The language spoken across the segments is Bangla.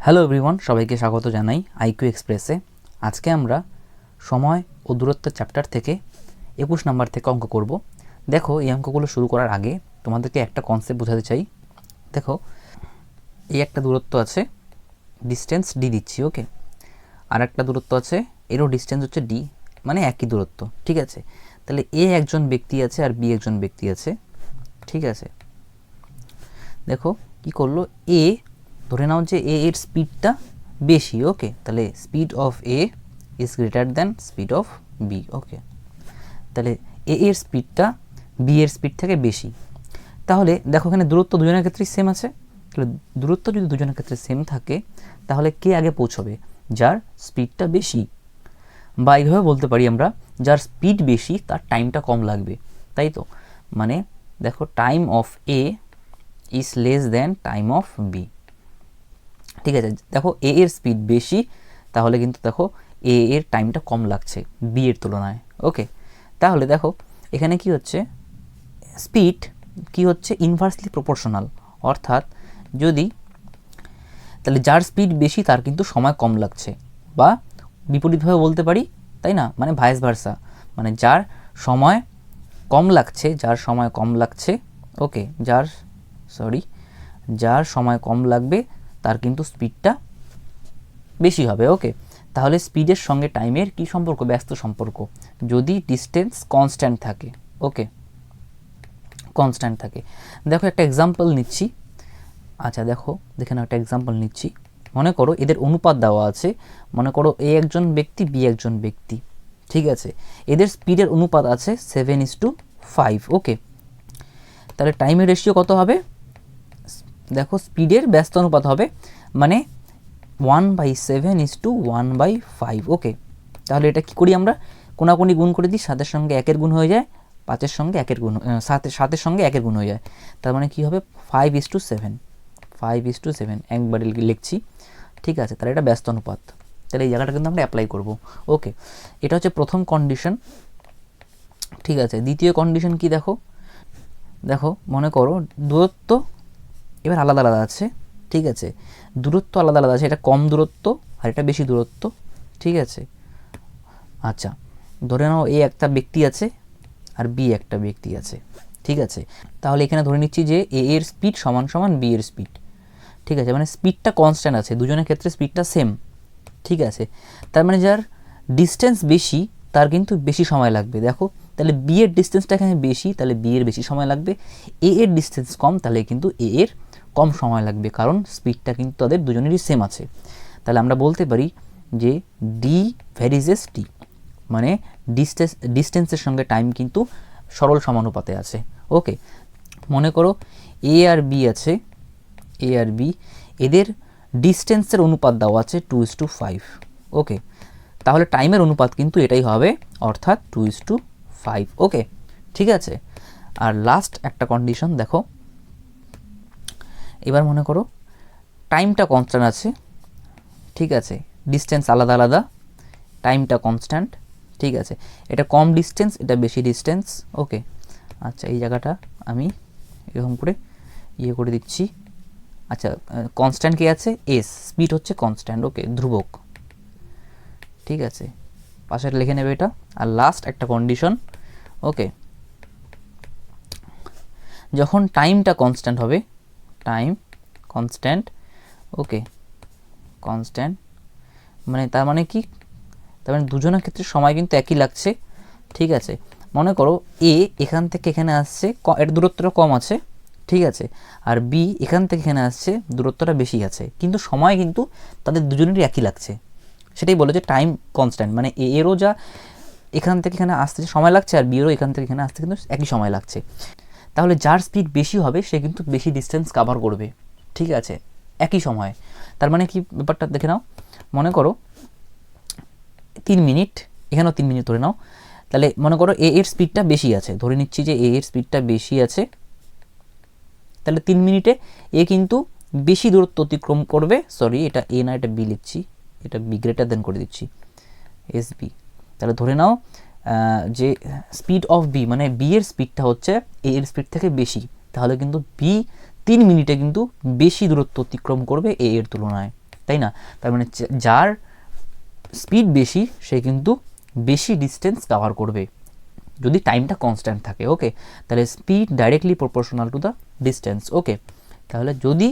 হ্যালো এভরিওয়ান, সবাইকে স্বাগত জানাই আইকিউ এক্সপ্রেসে। আজকে আমরা সময় ও দূরত্ব চ্যাপ্টার থেকে 21 নাম্বার থেকে অঙ্ক করব। দেখো, এই অঙ্কগুলো শুরু করার আগে তোমাদেরকে একটা কনসেপ্ট বোঝাতে চাই। দেখো, এই একটা দূরত্ব আছে, ডিস্টেন্স ডি দিচ্ছি, ওকে। আর একটা দূরত্ব আছে, এরও ডিস্টেন্স হচ্ছে ডি, মানে একই দূরত্ব, ঠিক আছে। তাহলে এ একজন ব্যক্তি আছে আর বি একজন ব্যক্তি আছে, ঠিক আছে। দেখো কি করলো, এ ধরে নাও যে এ এর স্পিডটা বেশি, ওকে। তাহলে speed of A is greater than speed of B, okay. তাহলে এ এর স্পিডটা বি এর স্পিড থেকে বেশি। তাহলে দেখো, এখানে দূরত্ব দুজনের ক্ষেত্রেই সেম আছে। তাহলে দূরত্ব যদি দুজনের ক্ষেত্রে সেম থাকে, তাহলে কে আগে পৌঁছবে? যার স্পিডটা বেশি। বা এইভাবে বলতে পারি আমরা, যার স্পিড বেশি তার টাইমটা কম লাগবে, তাই তো। মানে দেখো, time of A is less than time of B, ঠিক আছে। দেখো, এ এর স্পিড বেশি, তাহলে কিন্তু দেখো এ এর টাইমটা কম লাগছে বি এর তুলনায়, ওকে। তাহলে দেখো এখানে কি হচ্ছে, স্পিড কি হচ্ছে, ইনভার্সলি প্রপোর্শনাল। অর্থাৎ যদি, তাহলে যার স্পিড বেশি তার কিন্তু সময় কম লাগছে, বা বিপরীতভাবে বলতে পারি, তাই না, মানে ভাইস ভার্সা। মানে যার সময় কম লাগছে, ওকে, যার সময় কম লাগবে তার কিন্তু স্পিডটা বেশি হবে, ওকে। তাহলে স্পিডের সঙ্গে টাইমের কি সম্পর্ক? ব্যস্ত সম্পর্ক, যদি ডিস্টেন্স কনস্ট্যান্ট থাকে, ওকে, কনস্ট্যান্ট থাকে। দেখো একটা এক্সাম্পল নিচ্ছি। আচ্ছা দেখে নাও, একটা এক্সাম্পল নিচ্ছি। মনে করো এদের অনুপাত দেওয়া আছে। মনে করো এ একজন ব্যক্তি, বি একজন ব্যক্তি, ঠিক আছে। এদের স্পিডের অনুপাত আছে 7:5, ওকে। তাহলে টাইমের রেশিও কত হবে? দেখো, স্পিডের ব্যস্ত অনুপাত হবে, মানে 1/7:1/5, ওকে। তাহলে এটা কি করি আমরা? কোনাকুনি গুণ করে দিই, 7-এর সঙ্গে 1-এর গুণ হয়ে যায়, 5-এর সঙ্গে 1-এর গুণ, 7-এর সঙ্গে 1-এর গুণ হয়ে যায়। তার মানে কি হবে? 5:7 একবারে লিখছি, ঠিক আছে। তাহলে এটা ব্যস্ত অনুপাত। তাহলে এই জায়গাটা কিন্তু আমরা অ্যাপ্লাই করব, ওকে। এটা হচ্ছে প্রথম কন্ডিশন, ঠিক আছে। দ্বিতীয় কন্ডিশন কি? দেখো মনে করো দূরত্ব এবার আলাদা আলাদা আছে, ঠিক আছে। দূরত্ব আলাদা আলাদা আছে, এটা কম দূরত্ব আর এটা বেশি দূরত্ব, ঠিক আছে। আচ্ছা, ধরে নাও এ একটা ব্যক্তি আছে আর বি একটা ব্যক্তি আছে, ঠিক আছে। তাহলে এখানে ধরে নিচ্ছি যে এ এর স্পিড সমান সমান বি এর স্পিড, ঠিক আছে। মানে স্পিডটা কনস্ট্যান্ট আছে, দুজনের ক্ষেত্রে স্পিডটা সেম, ঠিক আছে। তার মানে যার ডিস্টেন্স বেশি তার কিন্তু বেশি সময় লাগবে। দেখো, তাহলে বি এর ডিস্টেন্সটা এখানে বেশি, তাহলে বি এর বেশি সময় লাগবে। এ এর ডিস্টেন্স কম, তাহলে কিন্তু এ এর কম সময় লাগবে, কারণ স্পিডটা কিন্তু তাদের দুজনেরই সেম আছে। তাহলে আমরা বলতে পারি যে ডি ভ্যারিজেস টি, মানে ডিস্টেন্সের সঙ্গে টাইম কিন্তু সরল সমানুপাতে আছে, ওকে। মনে করো এ আর বি আছে, এদের ডিস্টেন্সের অনুপাত দেওয়া আছে 2:5, ওকে। তাহলে টাইমের অনুপাত কিন্তু এটাই হবে, অর্থাৎ 2:5, ওকে, ঠিক আছে। আর লাস্ট একটা কন্ডিশন দেখো, এবার মনে করো টাইমটা কনস্ট্যান্ট আছে, ঠিক আছে। ডিস্টেন্স আলাদা আলাদা, টাইমটা কনস্ট্যান্ট, ঠিক আছে। এটা কম ডিস্টেন্স, এটা বেশি ডিস্টেন্স, ওকে। আচ্ছা, এই জায়গাটা আমি এরকম করে করে দিচ্ছি। আচ্ছা, কনস্ট্যান্ট কে আছে? এস, স্পিড হচ্ছে কনস্ট্যান্ট, ওকে, ধ্রুবক, ঠিক আছে। পাশে লিখে নেবে এটা। আর লাস্ট একটা কন্ডিশন, ওকে, যখন টাইমটা কনস্ট্যান্ট হবে, টাইম কনস্ট্যান্ট, ওকে, কনস্ট্যান্ট, মানে তার মানে কি? তার মানে দুজনের ক্ষেত্রে সময় কিন্তু একই লাগছে, ঠিক আছে। মনে করো এ এখান থেকে এখানে আসছে, এর দূরত্বটা কম আছে, ঠিক আছে। আর বি এখান থেকে এখানে আসছে, দূরত্বটা বেশি আছে, কিন্তু সময় কিন্তু তাদের দুজনেরই একই লাগছে। সেটাই বলে যে টাইম কনস্ট্যান্ট, মানে এ এরও যা এখান থেকে এখানে আসতে সময় লাগছে, আর বি এরও এখান থেকে এখানে আসতে কিন্তু একই সময় লাগছে। তাহলে যার স্পিড বেশি হবে সে কিন্তু বেশি ডিস্টেন্স কাভার করবে, ঠিক আছে, একই সময়ে। তার মানে কি ব্যাপারটা দেখে নাও। মনে করো 3 মিনিট, এখানেও 3 মিনিট ধরে নাও। তাহলে মনে করো এ এর স্পিডটা বেশি আছে, ধরে নিচ্ছি যে এ এর স্পিডটা বেশি আছে। তাহলে 3 মিনিটে এ কিন্তু বেশি দূরত্ব অতিক্রম করবে, সরি এটা এ না, এটা বি লিখছি, এটা বি গ্রেটার দেন করে দিচ্ছি, এস বি। তাহলে ধরে নাও যে স্পিড অফ বি, মানে বি এর স্পিডটা হচ্ছে এ এর স্পিড থেকে বেশি, তাহলে কিন্তু বি 3 মিনিটে কিন্তু বেশি দূরত্ব অতিক্রম করবে এ এর তুলনায়, তাই না? তার মানে যার স্পিড বেশি সে কিন্তু বেশি ডিস্টেন্স কভার করবে যদি টাইমটা কনস্ট্যান্ট থাকে। ওকে, তাহলে speed directly proportional to the distance. Okay, তাহলে যদি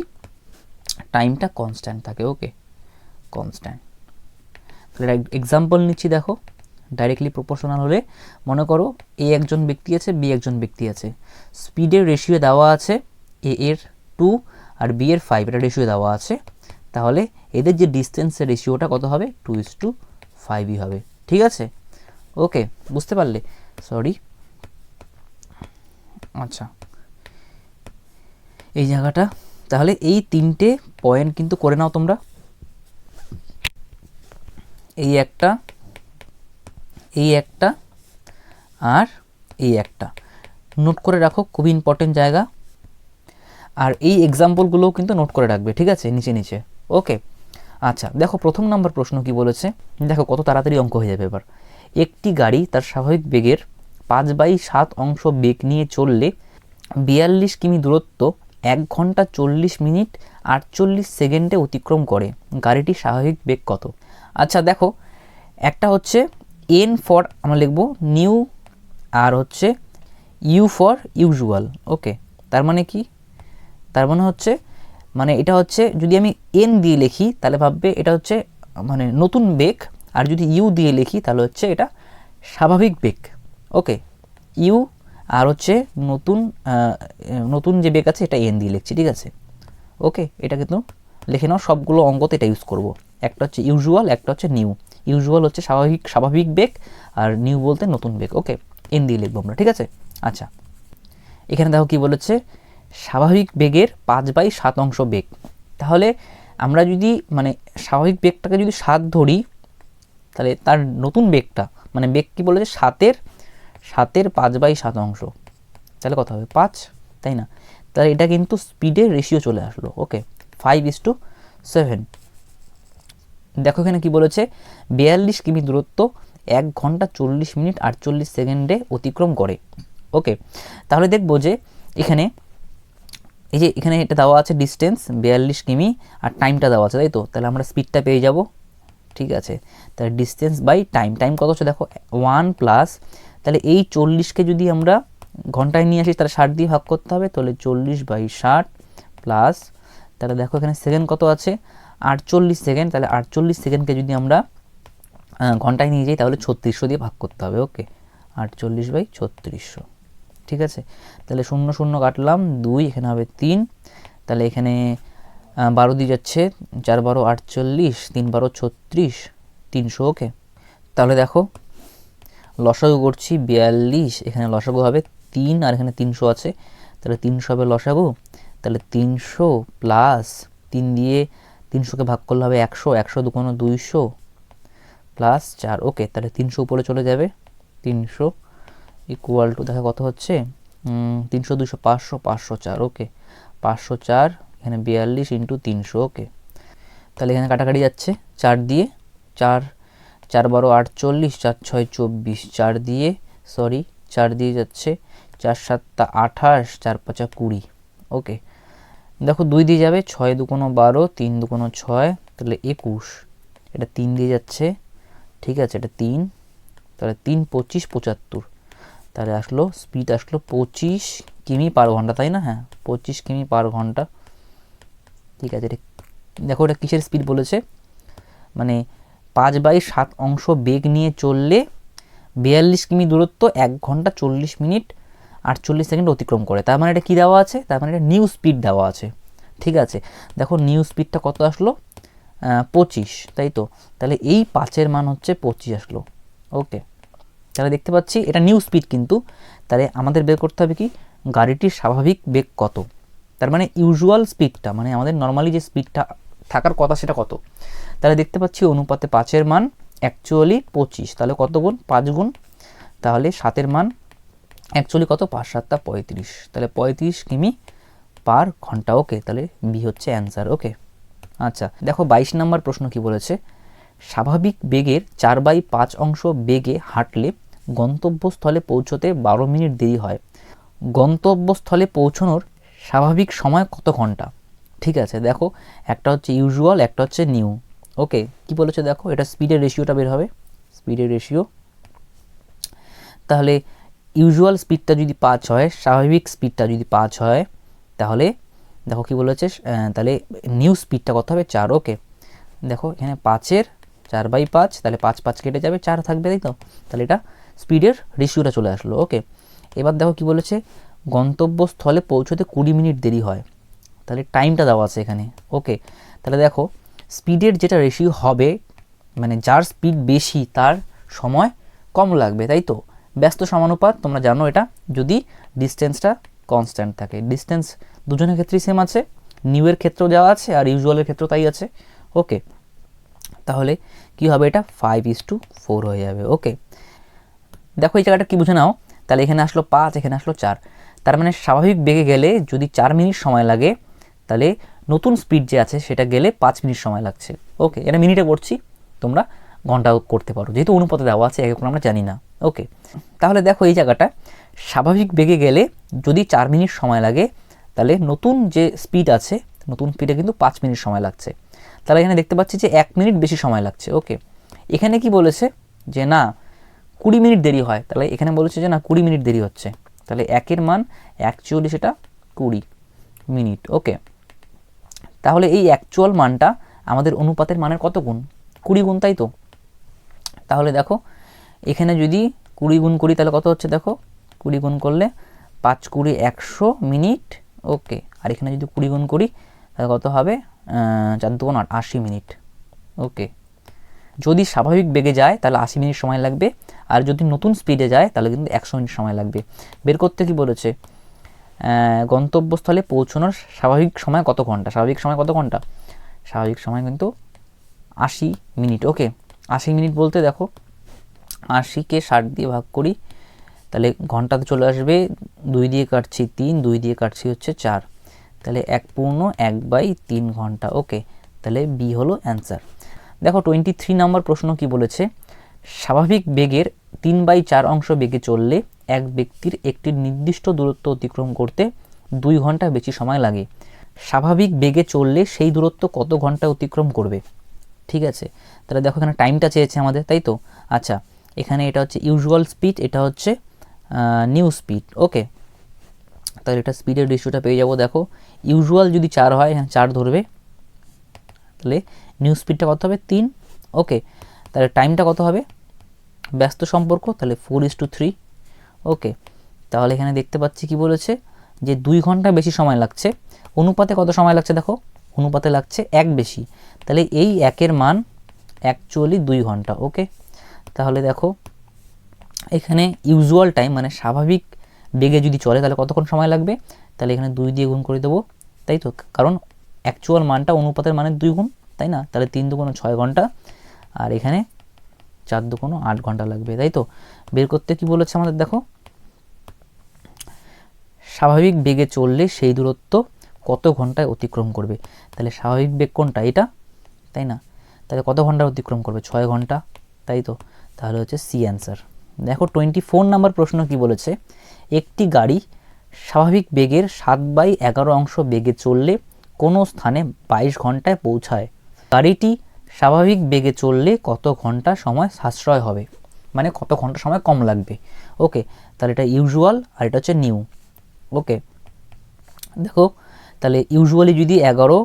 টাইমটা কনস্ট্যান্ট থাকে, ওকে কনস্ট্যান্ট, তাহলে এক্সাম্পল নিচ্ছি। দেখো ডাইরেক্টলি প্রপোর্শনাল হলে মনে করো এ একজন ব্যক্তি আছে, বি একজন ব্যক্তি আছে, স্পিডের রেশিও দেওয়া আছে এ এর 2 আর বি এর 5, এটা রেশিও দেওয়া আছে, তাহলে এদের যে ডিস্টেন্সের রেশিওটা কত হবে? 2:5ই হবে। ঠিক আছে, ওকে বুঝতে পারলে? সরি, আচ্ছা এই জায়গাটা, তাহলে এই 3টে পয়েন্ট কিন্তু করে নাও তোমরা। এই একটা, এই একটা আর এই একটা নোট করে রাখো, খুবই ইম্পর্টেন্ট জায়গা। আর এই এক্সাম্পলগুলোও কিন্তু নোট করে রাখবে, ঠিক আছে, নিচে নিচে। ওকে, আচ্ছা দেখো প্রথম নাম্বার প্রশ্ন কি বলেছে, দেখো কত তাড়াতাড়ি অঙ্ক হয়ে যাবে এবার। একটি গাড়ি তার স্বাভাবিক বেগের 5/7 অংশ বেগ নিয়ে চললে 42 কিমি দূরত্ব 1 ঘন্টা 40 মিনিট 48 সেকেন্ডে অতিক্রম করে, গাড়িটির স্বাভাবিক বেগ কত? আচ্ছা দেখো, একটা হচ্ছে এন ফর আমরা লিখবো নিউ, আর হচ্ছে ইউ ফর ইউজুয়াল। ওকে, তার মানে কি? তার মানে হচ্ছে, মানে এটা হচ্ছে যদি আমি এন দিয়ে লিখি তাহলে ভাববে এটা হচ্ছে মানে নতুন বেগ, আর যদি ইউ দিয়ে লিখি তাহলে হচ্ছে এটা স্বাভাবিক বেগ। ওকে, ইউ আর হচ্ছে নতুন যে বেগ আছে এটা এন দিয়ে লিখছি, ঠিক আছে। ওকে, এটা কিন্তু লিখে নাও, সবগুলো অঙ্কতে এটা ইউজ করব। একটা হচ্ছে ইউজুয়াল, একটা হচ্ছে নিউ। ইউজুয়াল হচ্ছে স্বাভাবিক বেগ, আর নিউ বলতে নতুন বেগ। ওকে, এন দিয়ে লিখবো আমরা, ঠিক আছে। আচ্ছা এখানে দেখো কি বলেছে, স্বাভাবিক বেগের 5/7 অংশ বেগ। তাহলে আমরা যদি মানে স্বাভাবিক বেগটাকে যদি 7 ধরি, তাহলে তার নতুন বেগটা মানে বেগ কি বলেছে 7-এর 5/7 অংশ, তাহলে কত হবে? 5, তাই না? তাহলে এটা কিন্তু স্পিডের রেশিও চলে আসলো। ওকে, 5:7। দেখো এখানে কি বলেছে, 42 কিমি দূরত্ব 1 ঘন্টা 40 মিনিট 48 সেকেন্ডে অতিক্রম করে। ওকে, তাহলে দেখবো যে এখানে এই যে এখানে এটা দেওয়া আছে ডিস্টেন্স 42 কিমি আর টাইমটা দেওয়া আছে, তাই তো? তাহলে আমরা স্পিডটা পেয়ে যাব, ঠিক আছে। তাহলে ডিস্টেন্স বাই টাইম, টাইম কত হচ্ছে দেখো 1 প্লাস, তাহলে এই 40কে যদি আমরা ঘন্টায় নিয়ে আসি তাহলে 60 দিয়ে ভাগ করতে হবে, তাহলে 40/60 প্লাস, তাহলে দেখো এখানে সেকেন্ড কত আছে 48 সেকেন্ড, তাহলে 48 সেকেন্ডকে যদি আমরা ঘন্টায় নিয়ে যাই তাহলে 3600 দিয়ে ভাগ করতে হবে। ওকে, 48/3600, ঠিক আছে। তাহলে 0 0 কাটলাম 2, এখানে হবে 3, তাহলে এখানে 12 দিয়ে যাচ্ছে, 4 12 48, 3 12 36, 300। ওকে, তাহলে দেখো লসাগু করছি 42, এখানে লসাগু হবে 3 আর এখানে 300 আছে, তাহলে 300 হবে লসাগু। তাহলে 300 প্লাস 3 দিয়ে 300কে ভাগ করলে হবে 100, 100 2 200 প্লাস 4। ওকে, তাহলে 300 উপরে চলে যাবে, 300 ইকুয়াল টু দেখা কত হচ্ছে 300 200 500, 504। ওকে, 504, এখানে 42 ইন্টু 300। ওকে, তাহলে এখানে কাটাকাটি যাচ্ছে 4 দিয়ে, 4 4 12 48, 4 6 24, 4 দিয়ে সরি 4 দিয়ে যাচ্ছে, 4 7 28, 4 5 20। ওকে, দেখো 2 দিয়ে যাবে, 6 2 12, 3 2 6, তাহলে 21, এটা 3 দিয়ে যাচ্ছে, ঠিক আছে, এটা 3, তাহলে 3 25 75, তাহলে আসলো স্পিড আসলো 25 কিমি পার ঘন্টা, তাই না? হ্যাঁ, 25 কিমি পার ঘন্টা, ঠিক আছে। এটা দেখো এটা কিসের স্পিড বলেছে, মানে 5/7 অংশ বেগ নিয়ে চললে 42 কিমি দূরত্ব 1 ঘন্টা 40 মিনিট 48 সেকেন্ড অতিক্রম করে। তার মানে এটা কী দেওয়া আছে, তার মানে এটা নিউ স্পিড দেওয়া আছে, ঠিক আছে। দেখো নিউ স্পিডটা কত আসলো 25, তাই তো? তাহলে এই 5-এর মান হচ্ছে 25 আসলো। ওকে, তাহলে দেখতে পাচ্ছি এটা নিউ স্পিড, কিন্তু তাহলে আমাদের বের করতে হবে কি গাড়িটির স্বাভাবিক বেগ কত। তার মানে ইউজুয়াল স্পিডটা মানে আমাদের নর্মালি যে স্পিডটা থাকার কথা সেটা কত। তাহলে দেখতে পাচ্ছি অনুপাতে 5-এর মান অ্যাকচুয়ালি 25, তাহলে কত গুণ 5 গুণ, তাহলে 7-এর মান অ্যাকচুয়ালি কত 5 7 35, তাহলে 35 কিমি পার ঘন্টা। ওকে, তাহলে বি হচ্ছে অ্যান্সার। ওকে, আচ্ছা দেখো 22 নম্বর প্রশ্ন কি বলেছে, স্বাভাবিক বেগের 4/5 অংশ বেগে হাঁটলে গন্তব্যস্থলে পৌঁছতে 12 মিনিট দেরি হয়, গন্তব্যস্থলে পৌঁছানোর স্বাভাবিক সময় কত ঘন্টা? ঠিক আছে, দেখো একটা হচ্ছে ইউজুয়াল, একটা হচ্ছে নিউ। ওকে, কি বলেছে দেখো, এটা স্পিডের রেশিওটা বের হবে, স্পিডের রেশিও। তাহলে ইউজুয়াল স্পিডটা যদি 5 হয়, স্বাভাবিক স্পিডটা যদি 5 হয়, তাহলে দেখো কি বলেছে, তাহলে নিউ স্পিডটা কত হবে 4। ওকে, দেখো এখানে 5-এর 4/5, তাহলে 5 কেটে যাবে, 4 থাকবে, তাই তো? তাহলে এটা স্পিডের রেশিওটা চলে আসলো। ওকে, এবার দেখো কি বলেছে, গন্তব্যস্থলে পৌঁছতে 20 মিনিট দেরি হয়, তাহলে টাইমটা দেওয়া আছে এখানে। ওকে, তাহলে দেখো স্পিডের যেটা রেশিও হবে, মানে যার স্পিড বেশি তার সময় কম লাগবে, তাই তো? ব্যস্ত সমানুপাত তোমরা জানো এটা, যদি ডিস্টেন্সটা কনস্ট্যান্ট থাকে। ডিস্টেন্স দুজনের ক্ষেত্রেই সেম আছে, নিউয়ের ক্ষেত্রেও দেওয়া আছে আর ইউজুয়ালের ক্ষেত্রেও তাই আছে। ওকে, তাহলে কি হবে, এটা 5:4 হয়ে যাবে। ওকে, দেখো এই জায়গাটা কি বুঝে নাও, তাহলে এখানে আসলো 5, এখানে আসলো 4, তার মানে স্বাভাবিক বেগে গেলে যদি 4 মিনিট সময় লাগে, তাহলে নতুন স্পিড যে আছে সেটা গেলে 5 মিনিট সময় লাগছে। ওকে, এটা মিনিটে করছি, তোমরা ঘন্টাও করতে পারো, যেহেতু অনুপাতে দেওয়া আছে, এখন আমরা জানি না। ওকে, তাহলে দেখো এই জায়গাটা স্বাভাবিক বেগে গেলে যদি 4 মিনিট সময় লাগে, তাহলে নতুন যে স্পিড আছে, নতুন স্পিডে কিন্তু 5 মিনিট সময় লাগছে। তাহলে এখানে দেখতে পাচ্ছি যে 1 মিনিট বেশি সময় লাগছে। ওকে, এখানে কি বলেছে যে না 20 মিনিট দেরি হয়, তাহলে এখানে বলেছে যে না 20 মিনিট দেরি হচ্ছে, তাহলে 1-এর মান অ্যাকচুয়ালি সেটা 20 মিনিট। ওকে, তাহলে এই অ্যাকচুয়াল মানটা আমাদের অনুপাতের মানের কত গুণ? 20 গুণ, তাই তো? তাহলে দেখো এখানে যদি 20 গুণ করি তাহলে কত হচ্ছে, দেখো 20 গুণ করলে 5×20 100 মিনিট। ওকে, আর এখানে যদি 20 গুণ করি তাহলে কত হবে, 4×2 80 মিনিট। ওকে, যদি স্বাভাবিক বেগে যায় তাহলে 80 মিনিট সময় লাগবে, আর যদি নতুন স্পিডে যায় তাহলে কিন্তু 100 মিনিট সময় লাগবে। বের করতে কি বলেছে, গন্তব্যস্থলে পৌঁছানোর স্বাভাবিক সময় কত ঘন্টা? স্বাভাবিক সময় কত ঘন্টা? স্বাভাবিক সময় কিন্তু 80 মিনিট। ওকে, 80 মিনিট বলতে দেখো 80-কে 60 দিয়ে ভাগ করি, তাহলে ঘন্টাতে চলে আসবে, 2 দিয়ে কাটছি 3, 2 দিয়ে কাটছি হচ্ছে 4, তাহলে 1/3 ঘন্টা। ওকে, তাহলে বি হলো অ্যান্সার। দেখো 23 নম্বর প্রশ্ন কি বলেছে, স্বাভাবিক বেগের 3/4 অংশ বেগে চললে এক ব্যক্তির একটি নির্দিষ্ট দূরত্ব অতিক্রম করতে 2 ঘন্টা বেশি সময় লাগে। স্বাভাবিক বেগে চললে সেই দূরত্ব কত ঘন্টা অতিক্রম করবে? ঠিক আছে, তাহলে দেখো এখানে টাইমটা চেয়েছে আমাদের, তাই তো? আচ্ছা, এখানে এটা হচ্ছে ইউজুয়াল স্পিড, এটা হচ্ছে নিউ স্পিড। ওকে, তাহলে এটা স্পিডের রেশিওটা পেয়ে যাবো। দেখো ইউজুয়াল যদি 4 হয়, এখানে 4 ধরবে, তাহলে নিউ স্পিডটা কত হবে 3। ওকে, তাহলে টাইমটা কত হবে, ব্যস্ত সম্পর্ক, তাহলে 4:3। ওকে, তাহলে এখানে দেখতে পাচ্ছি কি বলেছে যে 2 ঘন্টা বেশি সময় লাগছে। অনুপাতে কত সময় লাগছে, দেখো অনুপাতে লাগছে 1 বেশি, তাহলে এই 1-এর মান অ্যাকচুয়ালি 2 ঘন্টা। ওকে, তাহলে দেখো এখানে ইউজুয়াল টাইম মানে স্বাভাবিক বেগে যদি চলে তাহলে কতক্ষণ সময় লাগবে, তাহলে এখানে 2 দিয়ে গুণ করে দেবো, তাই তো? কারণ অ্যাকচুয়াল মানটা অনুপাতের মানের 2 গুণ, তাই না? তাহলে 3×2 6 ঘন্টা, আর এখানে 4×2 8 ঘন্টা লাগবে, তাই তো? বের করতে কি বলেছে আমাদের, দেখো স্বাভাবিক বেগে চললে সেই দূরত্ব কত ঘন্টায় অতিক্রম করবে, তাহলে স্বাভাবিক বেগ কোনটা, এটা, তাই না? তাহলে কত ঘন্টা অতিক্রম করবে, 6 ঘন্টা, তাই তো? তাহলে হচ্ছে সি অ্যান্সার। দেখো 24 নম্বর প্রশ্ন কি বলেছে, একটি গাড়ি স্বাভাবিক বেগের 7/11 অংশ বেগে চললে কোনো স্থানে 22 ঘন্টায় পৌঁছায়। গাড়িটি স্বাভাবিক বেগে চললে কত ঘন্টা সময় সাশ্রয় হবে, মানে কত ঘন্টা সময় কম লাগবে। ওকে, তাহলে এটা ইউজুয়াল আর এটা হচ্ছে নিউ। ওকে, দেখো তাহলে ইউজুয়ালি যদি 11,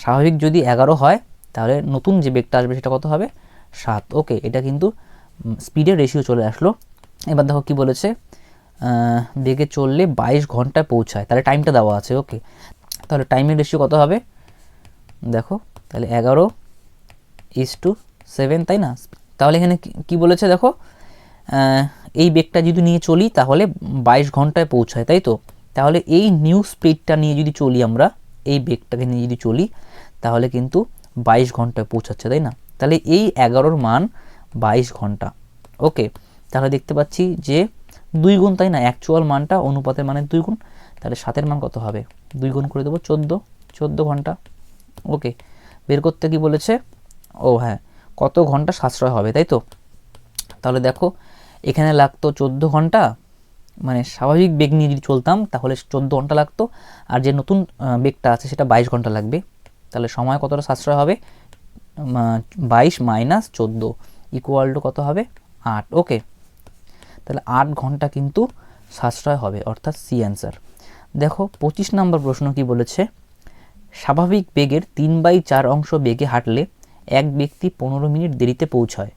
স্বাভাবিক যদি 11 হয়, তাহলে নতুন যে বেগটা আসবে সেটা কত হবে, 7। ওকে, এটা কিন্তু স্পিডের রেশিও চলে আসলো। এবার দেখো কি বলেছে, বেগে চললে 22 ঘন্টায় পৌঁছায়, তাহলে টাইমটা দেওয়া আছে। ওকে, তাহলে টাইমের রেশিও কত হবে, দেখো তাহলে 11:7, তাই না? তাহলে এখানে কি বলেছে, দেখো এই বেগটা যদি নিয়ে চলি তাহলে 22 ঘন্টায় পৌঁছায়, তাই তো? তাহলে এই নিউ স্পিডটা নিয়ে যদি চলি আমরা, এই বেগটাকে নিয়ে যদি চলি তাহলে কিন্তু 22 ঘন্টায় পৌঁছাচ্ছে, তাই না? তাহলে এই 11-র মান 22 ঘন্টা। ওকে, তাহলে দেখতে পাচ্ছি যে 2 গুণ, তাই না? অ্যাকচুয়াল মানটা অনুপাতের মানের 2 গুণ, তাহলে 7-এর মান কত হবে, 2 গুণ করে দেবো, 14 ঘন্টা। ওকে, বের করতে কি বলেছে, ও হ্যাঁ, কত ঘন্টা সাশ্রয় হবে, তাই তো? তাহলে দেখো এখানে লাগতো 14 ঘন্টা, মানে স্বাভাবিক বেগ নিয়ে যদি চলতাম তাহলে 14 ঘন্টা লাগতো, আর যে নতুন বেগটা আছে সেটা 22 ঘন্টা লাগবে। তাহলে সময় কতটা সাশ্রয় হবে? 22 মাইনাস 14 ইকুয়াল টু কত হবে? 8। ওকে, তাহলে 8 ঘন্টা কিন্তু সাশ্রয় হবে, অর্থাৎ সি অ্যান্সার। দেখো 25 নম্বর প্রশ্ন কি বলেছে, স্বাভাবিক বেগের 3/4 অংশ বেগে হাঁটলে এক ব্যক্তি 15 মিনিট দেরিতে পৌঁছায়,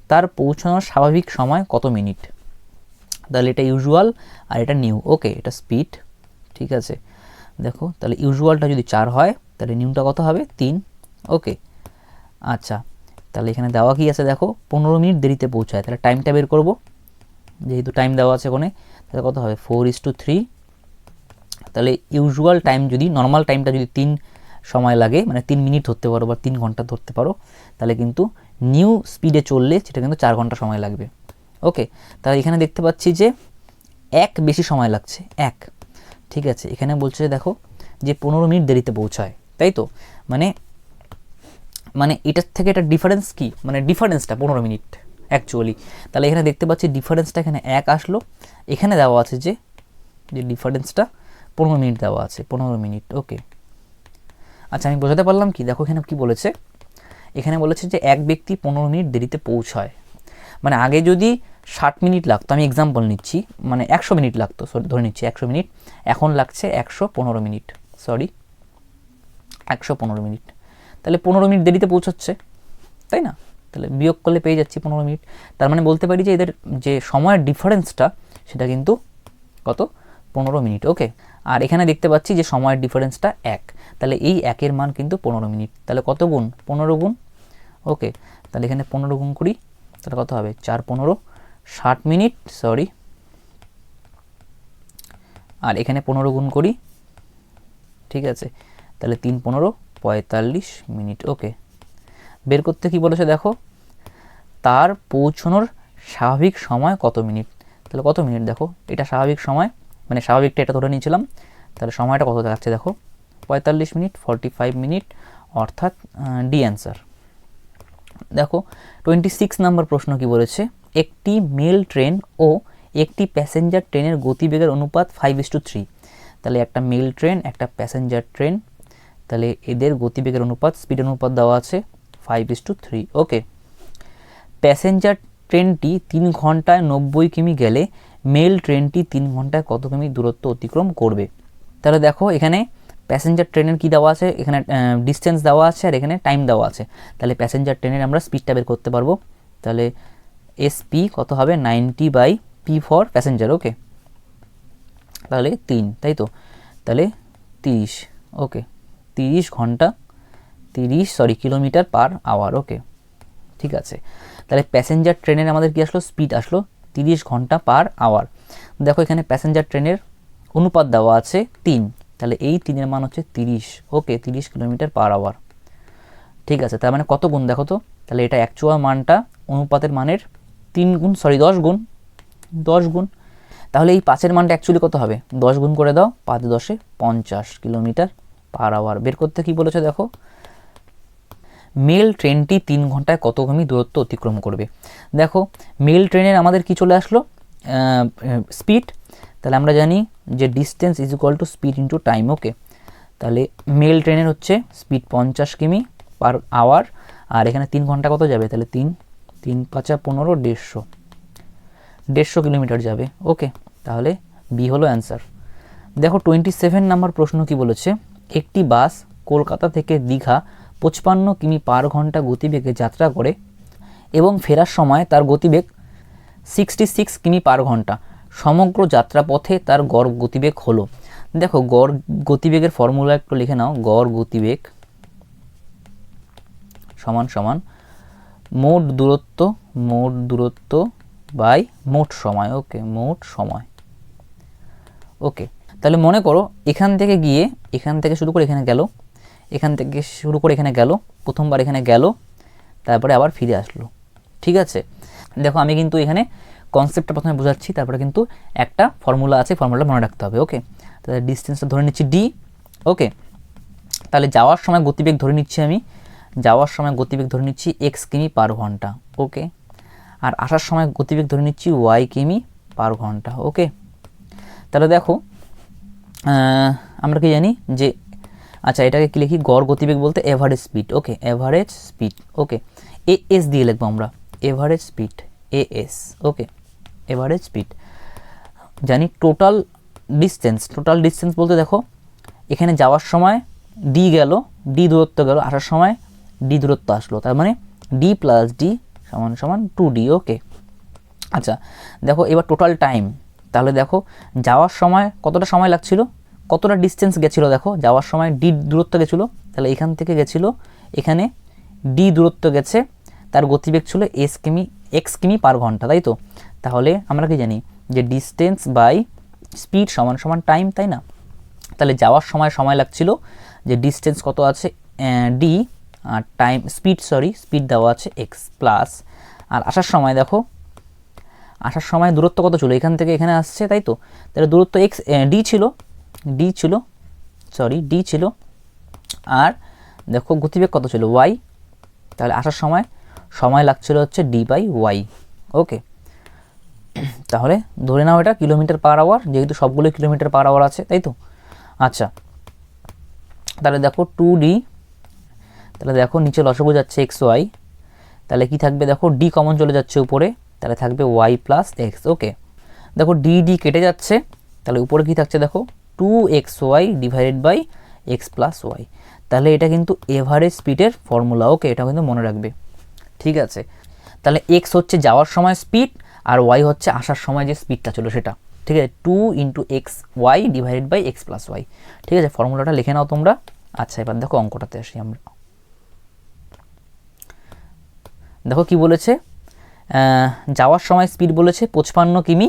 তার পৌঁছানোর স্বাভাবিক সময় কত মিনিট? তাহলে এটা ইউজুয়াল আর এটা নিউ। ওকে, এটা স্পিড, ঠিক আছে। দেখো তাহলে ইউজুয়ালটা যদি 4 হয় তাহলে নিউটা কত হবে? 3। ওকে, আচ্ছা, তাহলে এখানে দেওয়া কি আছে দেখো, 15 মিনিট দেরিতে পৌঁছায়, তাহলে টাইমটা বের করব, যেহেতু টাইম দেওয়া আছে ওখানে, তাহলে কত হবে? 4:3। তাহলে ইউজুয়াল টাইম যদি, নর্মাল টাইমটা যদি 3 সময় লাগে, মানে 3 মিনিট ধরতে পারো বা 3 ঘন্টা ধরতে পারো, তাহলে কিন্তু নিউ স্পিডে চললে সেটা কিন্তু 4 ঘন্টা সময় লাগবে। ওকে, তাহলে এখানে দেখতে পাচ্ছি যে 1 বেশি সময় লাগছে, 1। ঠিক আছে, এখানে বলছে দেখো যে 15 মিনিট দেরিতে পৌঁছায়, তাই তো? মানে এটার থেকে এটা ডিফারেন্স কি, মানে ডিফারেন্সটা 15 মিনিট অ্যাকচুয়ালি। তাহলে এখানে দেখতে পাচ্ছি ডিফারেন্সটা এখানে 1 আসলো, এখানে দেওয়া আছে যে ডিফারেন্সটা 15 মিনিট দেওয়া আছে, 15 মিনিট। ওকে, আচ্ছা, আমি বোঝাতে পারলাম কি? দেখো এখানে কি বলেছে, এখানে বলেছে যে এক ব্যক্তি 15 মিনিট দেরিতে পৌঁছায়, মানে আগে যদি 60 মিনিট লাগতো, আমি এক্সাম্পল নিচ্ছি, মানে 100 মিনিট লাগতো, ধরে নিচ্ছি 100 মিনিট, এখন লাগছে 115 মিনিট, 115 মিনিট। তাহলে 15 মিনিট দেরিতে পৌঁছাচ্ছে, তাই না? তাহলে বিয়োগ করলে পেয়ে যাচ্ছি 15 মিনিট। তার মানে বলতে পারি যে এদের যে সময়ের ডিফারেন্সটা সেটা কিন্তু কত? 15 মিনিট। ওকে, আর এখানে দেখতে পাচ্ছি যে সময়ের ডিফারেন্সটা 1, তাহলে এই 1-এর মান কিন্তু 15 মিনিট। তাহলে কত গুণ? 15 গুণ। ওকে, তাহলে এখানে 15 গুণ করি, তাহলে কত হবে? 4-15 60 মিনিট, আর এখানে 15 গুণ করি, ঠিক আছে, তাহলে 3-15 45 মিনিট। ওকে, বের করতে কি বলেছে দেখো, তার পৌঁছানোর স্বাভাবিক সময় কত মিনিট? তাহলে কত মিনিট দেখো, এটা স্বাভাবিক সময়, মানে স্বাভাবিকটা এটা ধরে নিয়েছিলাম, তাহলে সময়টা কত দেখাচ্ছে দেখো, 45 মিনিট, 45 মিনিট, অর্থাৎ ডি অ্যান্সার। দেখো 26 নম্বর প্রশ্ন কি বলেছে, একটি মেল ট্রেন ও একটি প্যাসেঞ্জার ট্রেনের গতিবেগের অনুপাত 5:3। তাহলে একটা মেল ট্রেন, একটা প্যাসেঞ্জার ট্রেন, তাহলে এদের গতিবেগের অনুপাত, স্পিড অনুপাত দেওয়া আছে 5:3। ওকে, প্যাসেঞ্জার ট্রেনটি 3 ঘন্টায় 90 কিমি গেলে মেল ট্রেনটি 3 ঘন্টায় কত কিমি দূরত্ব অতিক্রম করবে? তাহলে দেখো এখানে প্যাসেঞ্জার ট্রেনের কি দেওয়া আছে, এখানে ডিস্টেন্স দেওয়া আছে আর এখানে টাইম দেওয়া আছে। তাহলে প্যাসেঞ্জার ট্রেনের আমরা স্পিডটা বের করতে পারবো, তাহলে এসপি কত হবে? 90/p for passenger. ওকে, তাহলে 3, তাই তো? তাহলে 30। ওকে, 30 ঘন্টা, কিলোমিটার পার আওয়ার। ওকে, ঠিক আছে, তাহলে প্যাসেঞ্জার ট্রেনের আমাদের কি আসলো? স্পিড আসলো 30 ঘন্টা পার আওয়ার। দেখো এখানে প্যাসেঞ্জার ট্রেনের অনুপাত দেওয়া আছে 3, তাহলে এই 3-এর মান হচ্ছে 30। ওকে, 30 কিলোমিটার পার আওয়ার। ঠিক আছে, তার মানে কত গুণ দেখো তো, তাহলে এটা অ্যাকচুয়াল মানটা অনুপাতের মানের 10 গুণ, 10 গুণ। তাহলে এই 5-এর মানটা অ্যাকচুয়ালি কত হবে? 10 গুণ করে দাও, 5×10 50 কিলোমিটার পার আওয়ার। বের করতে কি বলেছে দেখো, মেল ট্রেনটি 3 ঘন্টায় কত কিমি দূরত্ব অতিক্রম করবে? দেখো মেল ট্রেনের আমাদের কি চলে আসলো? স্পিড। তাহলে আমরা জানি যে distance is equal to speed into time. Okay, তাহলে মেল ট্রেনের হচ্ছে স্পিড 50 কিমি পার আওয়ার, আর এখানে 3 ঘন্টা কত যাবে? তাহলে 3×5 = 15, 150 কিলোমিটার যাবে। ওকে, তাহলে বি হলো অ্যান্সার। দেখো 27 নম্বর প্রশ্ন কি বলেছে, একটি বাস কলকাতা থেকে দীঘা 55 কিমি পার ঘন্টা গতিবেগে যাত্রা করে এবং ফেরার সময় তার গতিবেগ 66 কিমি পার ঘন্টা, সমগ্র যাত্রাপথে তার গড় গতিবেগ হলো। দেখো গড় গতিবেগের ফর্মুলা একটু লিখে নাও, গড় গতিবেগ সমান সমান মোট দূরত্ব বাই মোট সময়। ওকে, মোট সময়। ওকে, তাহলে মনে করো এখান থেকে শুরু করে এখানে গেল, এখান থেকে শুরু করে এখানে গেল, প্রথমবার এখানে গেল, তারপরে আবার ফিরে আসলো। ঠিক আছে, দেখো আমি কিন্তু এখানে কনসেপ্টটা প্রথমে বোঝাচ্ছি, তারপরে কিন্তু একটা ফর্মুলা আছে, ফর্মুলাটা মনে রাখতে হবে। ওকে, তাহলে ডিস্টেন্সটা ধরে নিচ্ছি ডি। ওকে, তাহলে যাওয়ার সময় গতিবেগ ধরে নিচ্ছি x কিমি পার ঘন্টা। ওকে, আর আসার সময় গতিবেগ ধরে নিচ্ছি y কিমি পার ঘন্টা। ওকে, তাহলে দেখো আমরা কি জানি যে আচ্ছা এটাকে কি লিখি, গড় গতিবেগ বলতে এভারেজ স্পিড। ওকে, এভারেজ স্পিড। ওকে, এএস দিয়ে লিখবো আমরা, এভারেজ স্পিড, এএস। ওকে, এভারেজ স্পিড। জানি টোটাল ডিস্টেন্স বলতে দেখো এখানে যাওয়ার সময় ডি গেল, ডি দূরত্ব গেল, আসার সময় ডি দূরত্ব আসলো, তার মানে ডি প্লাস ডি সমান সমান 2D। ওকে, আচ্ছা দেখো এবার টোটাল টাইম, তাহলে দেখো যাওয়ার সময় কতটা সময় লাগছিল, কতটা ডিস্টেন্স গেছিলো, দেখো যাওয়ার সময় ডি দূরত্ব গেছিলো, তাহলে এখান থেকে গেছিলো এখানে ডি দূরত্ব গেছে, তার গতিবেগ ছিল এক্স কিমি পার ঘন্টা, তাই তো। তাহলে আমরা কি জানি যে ডিস্টেন্স বাই স্পিড সমান সমান টাইম, তাই না। তাহলে যাওয়ার সময় লাগছিল যে ডিস্টেন্স কত আছে ডি, আর টাইম স্পিড দেওয়া আছে এক্স প্লাস, আর আসার সময় দেখো আসার সময় দূরত্ব কত ছিল, এখান থেকে এখানে আসছে, তাই তো। তাহলে দূরত্ব এক্স ডি ছিল, আর দেখো গতিবেগ কত ছিল ওয়াই, তাহলে আসার সময় লাগছিল হচ্ছে ডি বাই ওয়াই। ওকে, তাহলে ধরে নাও এটা কিলোমিটার পার আওয়ার, যেহেতু সবগুলো কিলোমিটার পার আওয়ার আছে, তাই তো। আচ্ছা তাহলে দেখো 2D, তাহলে দেখো নিচে লসাগু যাচ্ছে এক্স ওয়াই, তাহলে কি থাকবে দেখো ডি কমন চলে যাচ্ছে উপরে, তাহলে থাকবে ওয়াই প্লাস এক্স। ওকে, দেখো ডি কেটে যাচ্ছে, তাহলে উপরে কি থাকছে দেখো 2xy divided by x plus y. তাহলে এটা কিন্তু এভারেজ স্পিডের ফর্মুলা। ওকে, এটা কিন্তু মনে রাখবে, ঠিক আছে। তাহলে এক্স হচ্ছে যাওয়ার সময় স্পিড, আর ওয়াই হচ্ছে আসার সময় যে স্পিডটা ছিল সেটা, ঠিক আছে। 2 × xy divided by x plus y, ঠিক আছে। ফর্মুলাটা লিখে নাও তোমরা। আচ্ছা এবার দেখো অঙ্কটাতে আসি আমরা। দেখো কি বলেছে, যাওয়ার সময় স্পিড বলেছে 55 কিমি,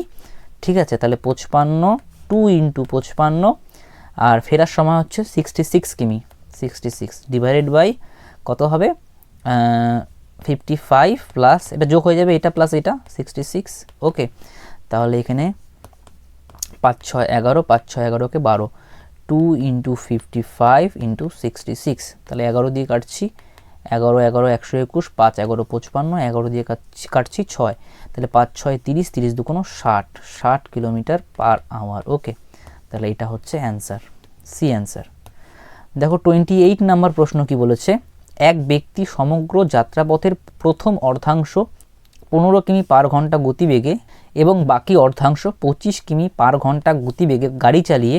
ঠিক আছে। তাহলে 55, 2 × 55, আর ফেরার সময় হচ্ছে 66 কিমি, 66 ডিভাইডেড বাই কত হবে 55 প্লাস এটা যোগ হয়ে যাবে, এটা প্লাস এটা 66। ওকে, তাহলে এখানে 5 6 11, 5 6 11কে 12, 2 × 55 × 66, তাহলে 11 দিয়ে কাটছি, 11 11 121, 5 11 55, 11 দিয়ে কাটছি 6, তাহলে 5 6 30, 30 2 60 কিলোমিটার পার আওয়ার। ওকে, তাহলে এটা হচ্ছে অ্যান্সার, সি অ্যান্সার। দেখো 28 নাম্বার প্রশ্ন কি বলেছে, এক ব্যক্তি সমগ্র যাত্রাপথের প্রথম অর্ধাংশ 15 কিমি পার ঘন্টা গতিবেগে এবং বাকি অর্ধাংশ 25 কিমি পার ঘন্টা গতিবেগে গাড়ি চালিয়ে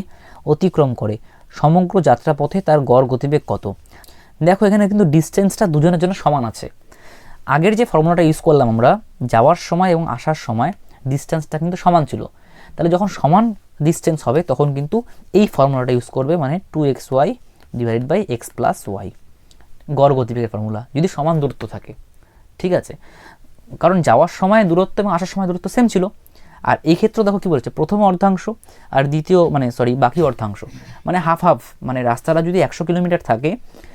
অতিক্রম করে, সমগ্র যাত্রাপথে তার গড় গতিবেগ কত। দেখো এখানে কিন্তু ডিস্টেন্সটা দুজনের জন্য সমান আছে। আগের যে ফর্মুলাটা ইউজ করলাম আমরা, যাওয়ার সময় এবং আসার সময় ডিস্টেন্সটা কিন্তু সমান ছিল, তাহলে যখন সমান ডিস্টেন্স হবে তখন কিন্তু এই ফর্মুলাটা ইউজ করবে, মানে 2xy divided by x plus y, গড় গতিবেগের ফর্মুলা, যদি সমান দূরত্ব থাকে, ঠিক আছে। কারণ যাওয়ার সময় দূরত্ব এবং আসার সময় দূরত্ব সেম ছিল। আর এই ক্ষেত্রে দেখো কি বলেছে, প্রথম অর্ধাংশ আর বাকি অর্ধাংশ, মানে হাফ হাফ, মানে রাস্তাটা যদি 100 কিলোমিটার থাকে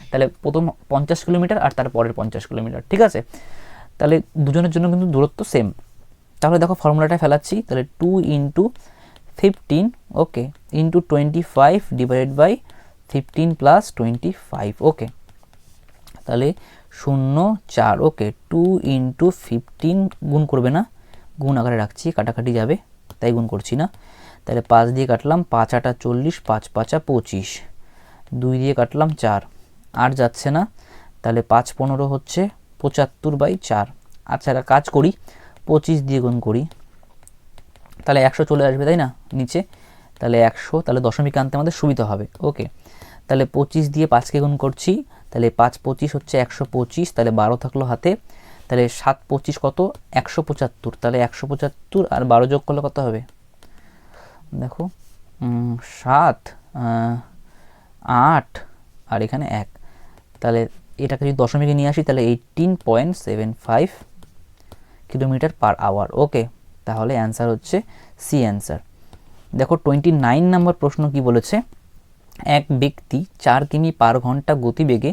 তাহলে প্রথম 50 কিলোমিটার আর তার পরের 50 কিলোমিটার, ঠিক আছে। তাহলে দুজনের জন্য কিন্তু দূরত্ব সেম। তাহলে দেখো ফর্মুলাটা ফেলাচ্ছি, তাহলে 2 × 15, ওকে, × 25 ডিভাইডেড বাই 15 প্লাস 25। ওকে, তাহলে 0 4। ওকে, 2 × 15 গুণ করবে না, গুণ আকারে রাখছি, কাটাকাটি যাবে তাই গুণ করছি না। তাহলে 5 দিয়ে কাটলাম, 5 8 40, 5 5 25, 2 দিয়ে কাটলাম 4, আর যাচ্ছে না। তাহলে 5 15 হচ্ছে 75/4। আচ্ছা একটা কাজ করি, 25 দিয়ে গুণ করি, তাহলে 100 চলে আসবে, তাই না নিচে। তাহলে 100, তাহলে দশমিক আনতে আমাদের সুবিধা হবে। ওকে, তাহলে 25 দিয়ে 5কে গুণ করছি, তাহলে 5 25 হচ্ছে 125, তাহলে 12 থাকলো হাতে, তাহলে 7 25 কত 175, তাহলে 175 আর 12 যোগ করলে কত হবে দেখো 7 8 আর এখানে 1, তাহলে এটাকে যদি দশমিকে নিয়ে আসি তাহলে 18.75 কিলোমিটার পার আওয়ার। ওকে, তাহলে অ্যান্সার হচ্ছে সি অ্যান্সার। দেখো 29 নম্বর প্রশ্ন কি বলেছে, এক ব্যক্তি 4 কিমি পার ঘন্টা গতিবেগে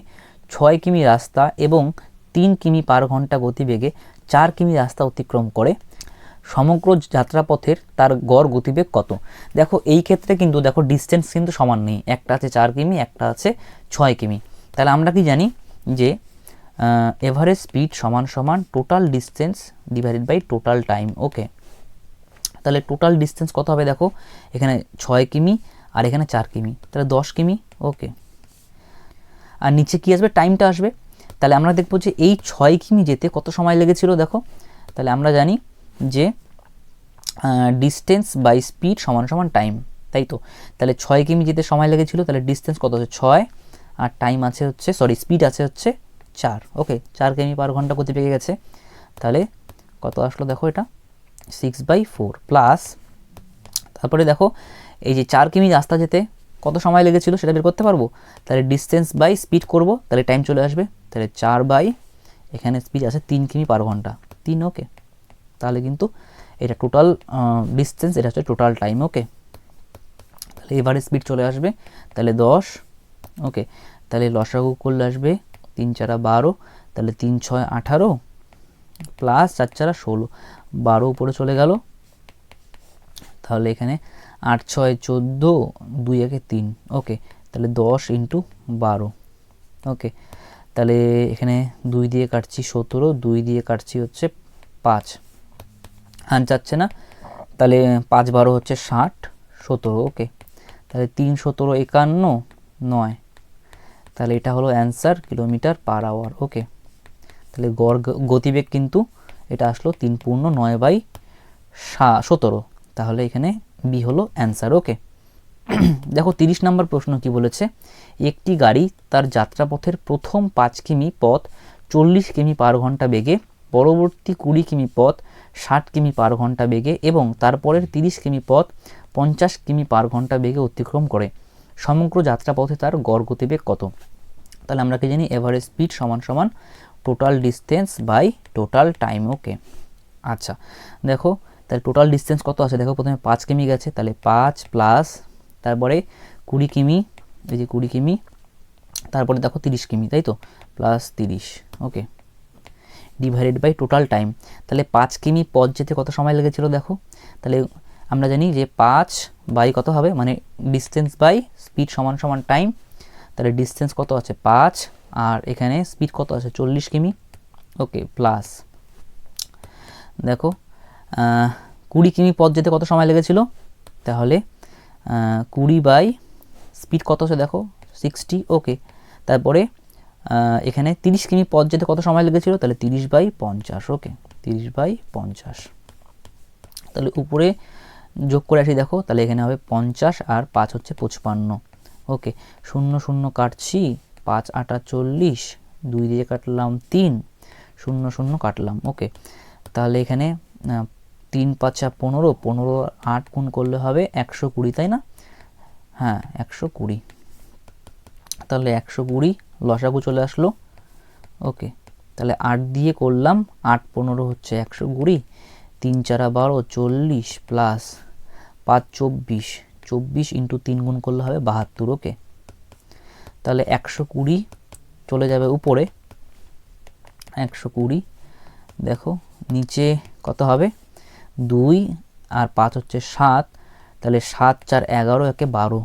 6 কিমি রাস্তা এবং 3 কিমি পার ঘন্টা গতিবেগে 4 কিমি রাস্তা অতিক্রম করে, সমগ্র যাত্রাপথের তার গড় গতিবেগ কত। দেখো এই ক্ষেত্রে কিন্তু দেখো ডিস্টেন্স কিন্তু সমান নেই, একটা আছে 4 কিমি, একটা আছে 6 কিমি। তাহলে আমরা কি জানি যে এভারেজ স্পিড সমান সমান total distance divided by total time. Okay, তাহলে টোটাল ডিস্টেন্স কত হবে দেখো, এখানে 6 কিমি আর এখানে 4 কিমি, তাহলে 10 কিমি। ওকে, আর নিচে কি আসবে, টাইমটা আসবে। তাহলে আমরা দেখবো যে এই 6 কিমি যেতে কত সময় লেগেছিল দেখো। তাহলে আমরা জানি যে ডিস্টেন্স বাই স্পিড সমান সমান টাইম, তাই তো। তাহলে 6 কিমি যেতে সময় লেগেছিল, তাহলে ডিস্টেন্স কত হচ্ছে 6 আর টাইম আছে হচ্ছে, সরি স্পিড আছে হচ্ছে 4। ওকে, 4 কিমি পার ঘন্টা গতি পেয়ে গেছে। তাহলে কত আসলো দেখো, এটা 6/4 প্লাস, তারপরে দেখো এই যে 4 কিমি রাস্তা যেতে কত সময় লেগেছিল সেটা বের করতে পারবো। তাহলে ডিস্টেন্স বাই স্পিড করব, তাহলে টাইম চলে আসবে। তাহলে 4 বাই এখানে স্পিড আছে 3 কিমি পার ঘন্টা 3। ওকে, তাহলে কিন্তু এটা টোটাল ডিস্টেন্স, এটা হচ্ছে টোটাল টাইম। ওকে, তাহলে এবারে স্পিড চলে আসবে, তাহলে 10। ওকে, তাহলে লসাগু করলে আসবে 3 × 4 = 12, তাহলে 3 × 6 = 18 প্লাস 4 × 4 = 16, 12 উপরে চলে গেল। তাহলে এখানে 8 × 6 = 14, 2 × 1 = 3। ওকে, তাহলে 10 × 12। ওকে, তাহলে এখানে 2 দিয়ে কাটছি 17, 2 দিয়ে কাটছি হচ্ছে 5, যাচ্ছে না। তাহলে 5 × 12 হচ্ছে 60, 17। ওকে, তাহলে 3 × 17 = 51, 9। তাহলে এটা হলো অ্যান্সার কিলোমিটার পার আওয়ার। ওকে, তাহলে গড় গতিবেগ কিন্তু এটা আসলো 3 পূর্ণ 9/17। তাহলে এখানে বি হলো অ্যান্সার। ওকে, দেখো 30 নম্বর প্রশ্ন কি বলেছে, একটি গাড়ি তার যাত্রাপথের প্রথম 5 কিমি পথ 40 কিমি পার ঘন্টা বেগে, পরবর্তী 20 কিমি পথ 60 কিমি পার ঘন্টা বেগে এবং তারপরের 30 কিমি পথ 50 কিমি পার ঘন্টা বেগে অতিক্রম করে। সমগ্র যাত্রাপথে তার গড় গতিবেগ কত? তাহলে আমরা কি জানি, এভারেজ স্পিড সমান সমান total distance by total time. Okay, আচ্ছা দেখো তাহলে টোটাল ডিস্টেন্স কত আছে দেখো, প্রথমে 5 কিমি গেছে, তাহলে 5 প্লাস তারপরে 20 কিমি, এই যে 20 কিমি, তারপরে দেখো 30 কিমি, তাই তো, plus 30। Okay, divided by total time. তাহলে 5 কিমি পথ যেতে কত সময় লেগেছিল দেখো, তাহলে আমরা জানি যে 5 বাই কত হবে, মানে ডিস্টেন্স বাই স্পিড সমান সমান টাইম। তাহলে ডিস্টেন্স কত আছে 5 আর এখানে স্পিড কত আছে 40 কিমি। ওকে, প্লাস দেখো 20 কিমি পথ যেতে কত সময় লেগেছিল, তাহলে 20 বাই স্পিড কত আছে দেখো 60। ওকে, তারপরে এখানে 30 কিমি পথ যেতে কত সময় লেগেছিল, তাহলে 30/50। ওকে, 30/50। তাহলে উপরে যোগ করে আসি দেখো, তাহলে এখানে হবে 50 আর 5 হচ্ছে 55। ওকে, 0 0 কাটছি, 5 × 8 = 40, 2 দিয়ে কাটলাম 3, 0 0 কাটলাম। ওকে, তাহলে এখানে 3 × 5 = 15, 15 8 গুণ করলে হবে 120, তাই না? হ্যাঁ, 120। তাহলে 120 লসাগু চলে আসলো। ওকে, তাহলে 8 দিয়ে করলাম, 8 15 হচ্ছে 120, 3 × 4 = 12, 40 প্লাস 5 24, 24 × 3 গুণ করলে হবে 72। ওকে, তাহলে 120 চলে যাবে উপরে, 120 দেখো নিচে কত হবে, 2 আর 5 হচ্ছে 7, তাহলে 7 × 4 = 11, একে 12,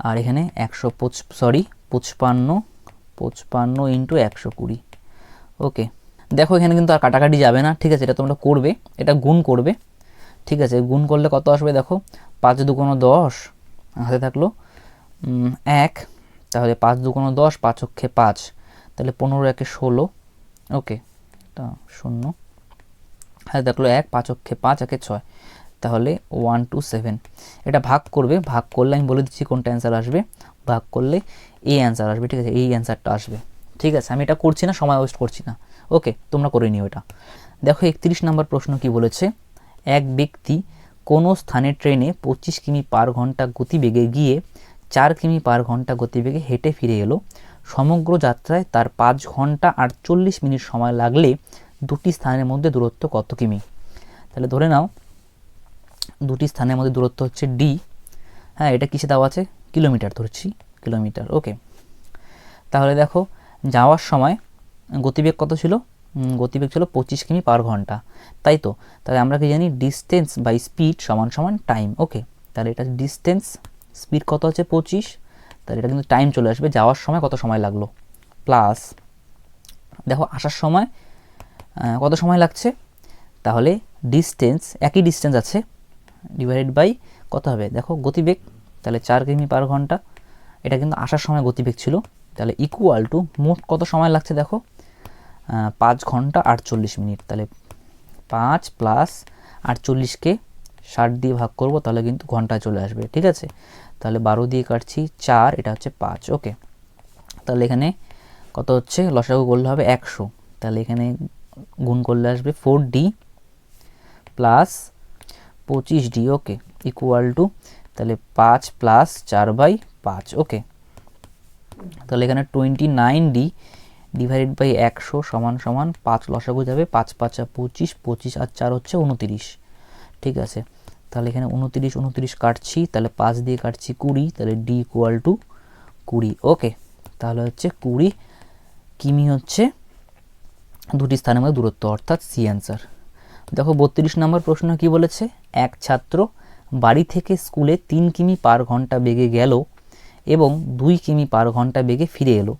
আর এখানে 55 × 120। ওকে, দেখো এখানে কিন্তু আর কাটাকাটি যাবে না, ঠিক আছে, এটা তোমরা করবে, এটা গুণ করবে, ঠিক আছে। গুণ করলে কত আসবে দেখো, 5 × 2 = 10, হাতে থাকলো 1, তাহলে 5 × 2 = 10, 5 অক্ষে 5, তাহলে 15 একে 16। ওকে, এটা 0, হাতে থাকলো 1, 5 অক্ষে 5, একে 6, তাহলে 127। এটা ভাগ করবে, ভাগ করলে আমি বলে দিচ্ছি কোনটা অ্যান্সার আসবে, ভাগ করলে এই অ্যান্সার আসবে, ঠিক আছে, এই অ্যান্সারটা আসবে, ঠিক আছে। আমি এটা করছি না, সময় ওয়েস্ট করছি না। ওকে, তোমরা করে নিও এটা। দেখো 31 নম্বর প্রশ্ন কি বলেছে, এক ব্যক্তি কোনো স্থানে ট্রেনে 25 কিমি পার ঘন্টা গতিবেগে গিয়ে 4 কিমি পার ঘন্টা গতিবেগে হেঁটে ফিরে এলো। সমগ্র যাত্রায় তার 5 ঘন্টা 48 মিনিট সময় লাগলে দুটি স্থানের মধ্যে দূরত্ব কত কিমি? তাহলে ধরে নাও দুটি স্থানের মধ্যে দূরত্ব হচ্ছে ডি। হ্যাঁ, এটা কিসে দেওয়া আছে, কিলোমিটার ধরছি, কিলোমিটার। ওকে, তাহলে দেখো যাওয়ার সময় গতিবেগ কত ছিল, গতিবেগ ছিল 25 কিমি পার ঘন্টা, তাই তো। তাহলে আমরা কি জানি, ডিস্টেন্স বাই স্পিড সমান সমান টাইম। ওকে, তাহলে এটা ডিস্টেন্স, স্পিড কত আছে 25, তাহলে এটা কিন্তু টাইম চলে আসবে, যাওয়ার সময় কত সময় লাগলো, প্লাস দেখো আসার সময় কত সময় লাগছে, তাহলে ডিস্টেন্স, একই ডিস্টেন্স আছে ডিভাইডেড বাই কত হবে দেখো গতিবেগ, তাহলে 4 কিমি পার ঘন্টা, এটা কিন্তু আসার সময় গতিবেগ ছিল, তাহলে ইকুয়াল টু মোট কত সময় লাগছে দেখো 5 ঘন্টা 48 মিনিট, তাহলে 5 প্লাস 48কে 60 দিয়ে ভাগ করব, তাহলে কিন্তু ঘন্টায় চলে আসবে। ঠিক আছে, তাহলে 12 দিয়ে কাটছি 4, এটা হচ্ছে 5। ওকে, তাহলে এখানে কত হচ্ছে, লসাগু করলে হবে 100, তাহলে এখানে গুণ করলে আসবে 4D plus 25D। Okay, equal to তাহলে 5 প্লাস 4/5। ওকে, তাহলে এখানে 29D ডিভাইডেড বাই 100 সমান সমান 5 লসাগু যাবে, 5 5 25, 25 আর 4 হচ্ছে 29। ঠিক আছে, তাহলে এখানে 29 29 কাটছি, তাহলে 5 দিয়ে কাটছি 20, তাহলে ডি ইকুয়াল টু 20। ওকে, তাহলে হচ্ছে 20 কিমি হচ্ছে দুটি স্থানের মধ্যে দূরত্ব, অর্থাৎ সি অ্যান্সার। দেখো 32 নম্বর প্রশ্ন কি বলেছে, এক ছাত্র বাড়ি থেকে স্কুলে 3 কিমি পার ঘন্টা বেগে গেল এবং 2 কিমি পার ঘন্টা বেগে ফিরে এলো।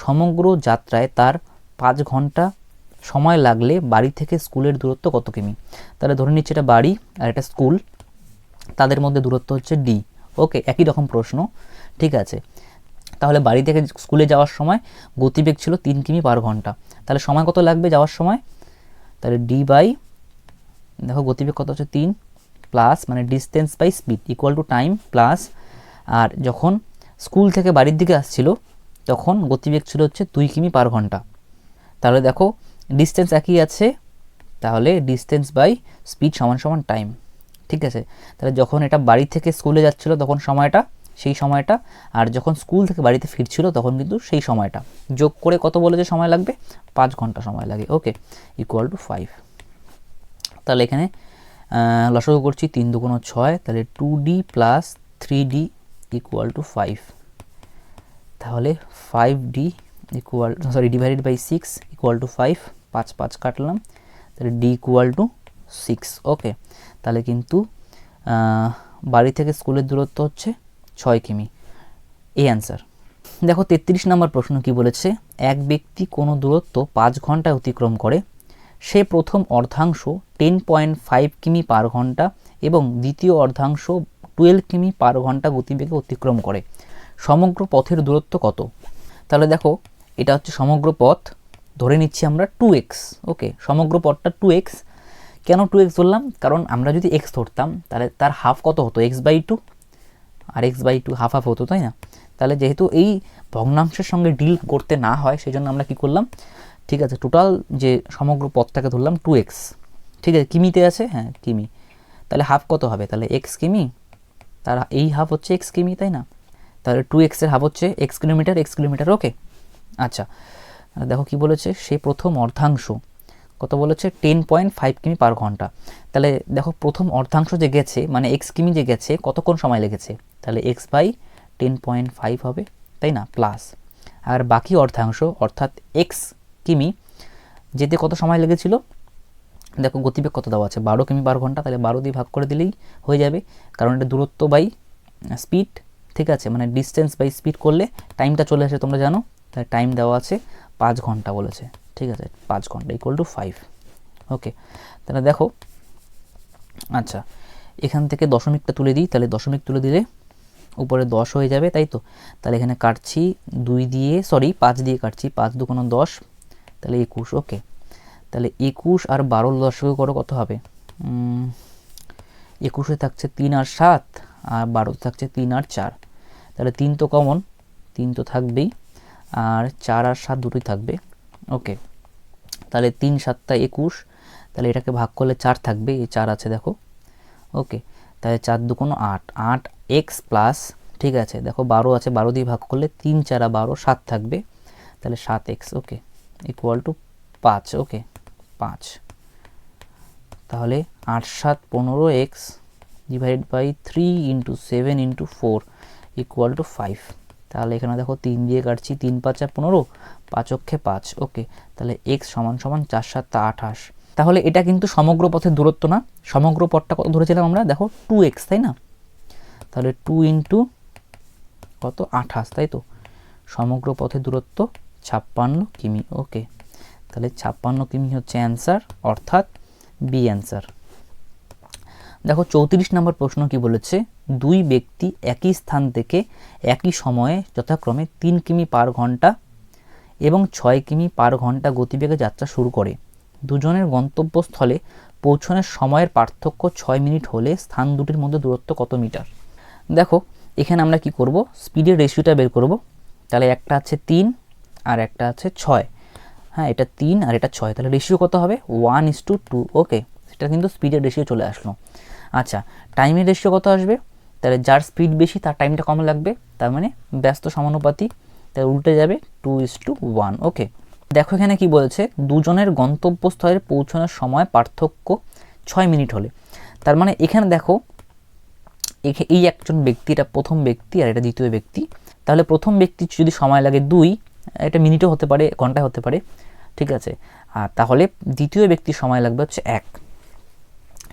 সমগ্র যাত্রায় তার 5 ঘন্টা সময় লাগলে বাড়ি থেকে স্কুলের দূরত্ব কত কিমি? তাহলে ধরে নিচ্ছে এটা বাড়ি আর এটা স্কুল, তাদের মধ্যে দূরত্ব হচ্ছে ডি। ওকে, একই রকম প্রশ্ন। ঠিক আছে, তাহলে বাড়ি থেকে স্কুলে যাওয়ার সময় গতিবেগ ছিল 3 কিমি পার ঘন্টা, তাহলে সময় কত লাগবে যাওয়ার সময়? তাহলে ডি বাই দেখো গতিবেগ কত হচ্ছে 3 প্লাস মানে distance by speed equal to time plus, আর যখন স্কুল থেকে বাড়ির দিকে আসছিল তখন গতিবেগ ছিল হচ্ছে 2 কিমি পার ঘন্টা। তাহলে দেখো ডিস্টেন্স একই আছে, তাহলে ডিস্টেন্স বাই স্পিড সমান সমান টাইম। ঠিক আছে, তাহলে যখন এটা বাড়ি থেকে স্কুলে যাচ্ছিল তখন সময়টা সেই সময়টা, আর যখন স্কুল থেকে বাড়িতে ফিরছিল তখন কিন্তু সেই সময়টা যোগ করে কত বলে যে সময় লাগবে, 5 ঘন্টা সময় লাগে। ওকে, ইকুয়াল টু 5। তাহলে এখানে লসাগু করছি 3 2 6, তাহলে 2D plus 3D equal to 5, তাহলে 5D equal divided by 6 equal to 5, 5 5 কাটলাম, তাহলে ডি ইকুয়াল টু 6। ওকে, তাহলে কিন্তু বাড়ি থেকে স্কুলের দূরত্ব হচ্ছে 6 কিমি, এই অ্যান্সার। দেখো 33 নম্বর প্রশ্ন কি বলেছে, এক ব্যক্তি কোনো দূরত্ব 5 ঘন্টায় অতিক্রম করে, সে প্রথম অর্ধাংশ 10.5 কিমি পার ঘন্টা এবং দ্বিতীয় অর্ধাংশ 12 কিমি পার ঘন্টা গতিবেগে অতিক্রম করে, সমগ্র পথের দূরত্ব কত? তাহলে দেখো এটা হচ্ছে সমগ্র পথ, ধরে নিচ্ছি আমরা 2x। ওকে, সমগ্র পথটা 2x। কেন 2x ধরলাম? কারণ আমরা যদি x ধরতাম তাহলে তার হাফ কত হতো, x/2, আর x/2 হাফ হাফ হতো, তাই না? তাহলে যেহেতু এই ভগ্নাংশের সঙ্গে ডিল করতে না হয় সেই জন্য আমরা কি করলাম, ঠিক আছে, টোটাল যে সমগ্র পথটাকে ধরলাম 2x। ঠিক আছে, কিমিতে আছে, হ্যাঁ কিমি, তাহলে হাফ কত হবে, তাহলে x কিমি, তার এই হাফ হচ্ছে x কিমি, তাই না? তাহলে 2x এর হাফ হচ্ছে x কিলোমিটার। ওকে, আচ্ছা দেখো কি বলেছে, সে প্রথম অর্ধাংশ কত বলেছে, 10.5 কিমি পার ঘন্টা। তাহলে দেখো প্রথম অর্ধাংশ যে গেছে মানে x কিমি যে গেছে কতক্ষণ সময় লেগেছে, তাহলে x/10.5 হবে, তাই না, প্লাস আর বাকি অর্ধাংশ অর্থাৎ x কিমি যেতে কত সময় লেগেছিল, দেখো গতিবেগ কত দেওয়া আছে 12 কিমি পার ঘন্টা, তাহলে 12 দিয়ে ভাগ করে দিলেই হয়ে যাবে, কারণ এটা দূরত্ব বাই স্পিড। ঠিক আছে, মানে ডিস্টেন্স বাই স্পিড করলে টাইমটা চলে আসে, তোমরা জানো, তাহলে টাইম দেওয়া আছে 5 ঘন্টা বলেছে। ঠিক আছে, 5 ঘন্টা ইকুয়াল টু 5। ওকে, তাহলে দেখো আচ্ছা এখান থেকে দশমিকটা তুলে দিই, তাহলে দশমিক তুলে দিলে উপরে 10 হয়ে যাবে, তাই তো? তাহলে এখানে কাটছি 5 দিয়ে কাটছি, 5 2 10, তাহলে 21। ওকে, তাহলে 21 আর 12 লসাগু করো কত হবে, 21 থাকছে 3 আর 7, আর 12 থাকছে 3 আর 4, তাহলে 3 তো কমন, 3 তো থাকবেই, আর 4 আর 7 দুটোই থাকবে। ওকে, তাহলে 3 7 21, তাহলে এটাকে ভাগ করলে 4 থাকবে, এই 4 আছে দেখো। ওকে, তাহলে 4 2 8, 8x প্লাস, ঠিক আছে দেখো 12 আছে, 12 দিয়ে ভাগ করলে 3 4 12, 7 থাকবে, তাহলে 7x। Okay, equal to 5। ওকে, 5, তাহলে 8 7 15x divide by 3 × 7 × 4 equal to 5। তাহলে এখানে দেখো 3 দিয়ে কাটছি, 3 5 15, 5 অক্ষে 5। ওকে, তাহলে x সমান সমান 4 7 28। তাহলে এটা কিন্তু সমগ্র পথের দূরত্ব না, সমগ্র পথটা কত ধরেছিলাম আমরা, দেখো 2x, তাই না? তাহলে 2 × কত 28, তাই তো? সমগ্র পথের দূরত্ব 56 কিমি। ওকে, তাহলে 56 কিমি হচ্ছে অ্যান্সার, অর্থাৎ বি অ্যান্সার। দেখো 34 নম্বর প্রশ্ন কি বলেছে, দুই ব্যক্তি একই স্থান থেকে একই সময়ে যথাক্রমে 3 কিমি পার ঘন্টা এবং 6 কিমি পার ঘন্টা গতিবেগে যাত্রা শুরু করে। দুজনের গন্তব্যস্থলে পৌঁছানোর সময়ের পার্থক্য 6 মিনিট হলে স্থান দুটির মধ্যে দূরত্ব কত মিটার? দেখো এখানে আমরা কি করব, স্পিডের রেশিওটা বের করব। তাহলে একটা আছে 3 আর একটা আছে 6। হ্যাঁ, এটা 3 আর এটা 6, তাহলে রেশিও কত হবে 1:2। ওকে, সেটা কিন্তু স্পিডের রেশিও চলে আসলো। আচ্ছা, টাইমের রেশিও কত আসবে? তাহলে যার স্পিড বেশি তার টাইমটা কম লাগবে, তার মানে ব্যস্ত সমানুপাতি, তাহলে উল্টে যাবে 2:1। ওকে, দেখো এখানে কি বলেছে, দুজনের গন্তব্যস্থলে পৌঁছানোর সময় পার্থক্য 6 মিনিট হলে। তার মানে এখানে দেখো এই একজন ব্যক্তি, এটা প্রথম ব্যক্তি আর এটা দ্বিতীয় ব্যক্তি। তাহলে প্রথম ব্যক্তির যদি সময় লাগে 2, এটা মিনিটও হতে পারে, ঘন্টায় হতে পারে, ঠিক আছে। আর তাহলে দ্বিতীয় ব্যক্তির সময় লাগবে হচ্ছে 1।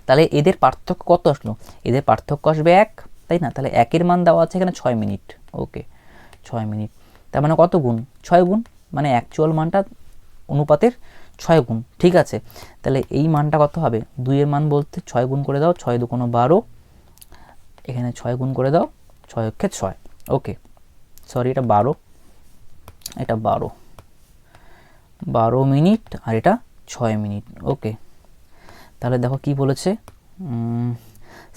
তাহলে এদের পার্থক্য কত আসলো? এদের পার্থক্য আসবে 1, তাই না? তাহলে 1-এর মান দেওয়া আছে এখানে 6 মিনিট। ওকে, 6 মিনিট, তার মানে কত গুণ? 6 গুণ, মানে অ্যাকচুয়াল মানটা অনুপাতের 6 গুণ, ঠিক আছে। তাহলে এই মানটা কত হবে? 2-এর মান বলতে 6 গুণ করে দাও, 6 2 12, এখানে 6 গুণ করে দাও, 6 অক্ষে 6। ওকে, সরি এটা 12, এটা 12 মিনিট আর এটা 6 মিনিট। ওকে, তাহলে দেখো কি বলেছে,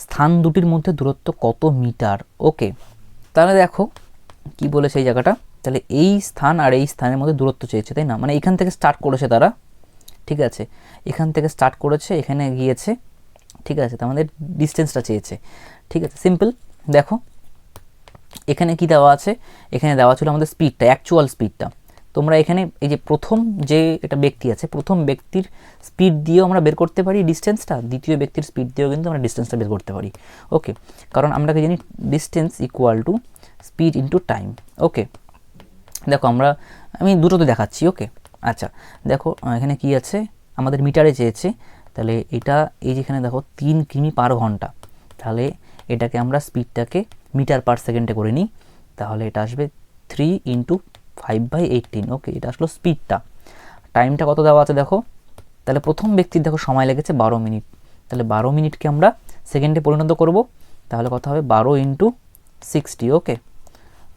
স্থান দুটির মধ্যে দূরত্ব কত মিটার? ওকে, তাহলে দেখো কি বলেছে এই জায়গাটা, তাহলে এই স্থান আর এই স্থানের মধ্যে দূরত্ব চেয়েছে, তাই না? মানে এখান থেকে স্টার্ট করেছে তারা, ঠিক আছে, এখান থেকে স্টার্ট করেছে, এখানে গিয়েছে, ঠিক আছে, তার মধ্যে ডিস্টেন্সটা চেয়েছে, ঠিক আছে, সিম্পল। দেখো এখানে কি দেওয়া আছে, এখানে দেওয়া ছিল আমাদের স্পিডটা, অ্যাকচুয়াল স্পিডটা। তোমরা এখানে এই যে প্রথম যে এটা ব্যক্তি আছে, প্রথম ব্যক্তির স্পিড দিয়েও আমরা বের করতে পারি ডিস্টেন্সটা, দ্বিতীয় ব্যক্তির স্পিড দিয়েও কিন্তু আমরা ডিস্টেন্সটা বের করতে পারি। ওকে, কারণ আমরা কি জানি, distance equal to speed into time. Okay, দেখো আমি দুটোতে দেখাচ্ছি। ওকে, আচ্ছা দেখো এখানে কি আছে, আমাদের মিটারে চেয়েছে, তাহলে এটা এই যেখানে দেখো 3 কিমি পার ঘন্টা, তাহলে এটাকে আমরা স্পিডটাকে মিটার পার সেকেন্ডে করে নিই, তাহলে এটা আসবে 3 × 5/18। ওকে, এটা আসলো স্পিডটা। টাইমটা কত দেওয়া আছে দেখো, তাহলে প্রথম ব্যক্তির দেখো সময় লেগেছে 12 মিনিট, তাহলে 12 মিনিটকে আমরা সেকেন্ডে পরিণত করব, তাহলে কত হবে 12 × 60। ওকে,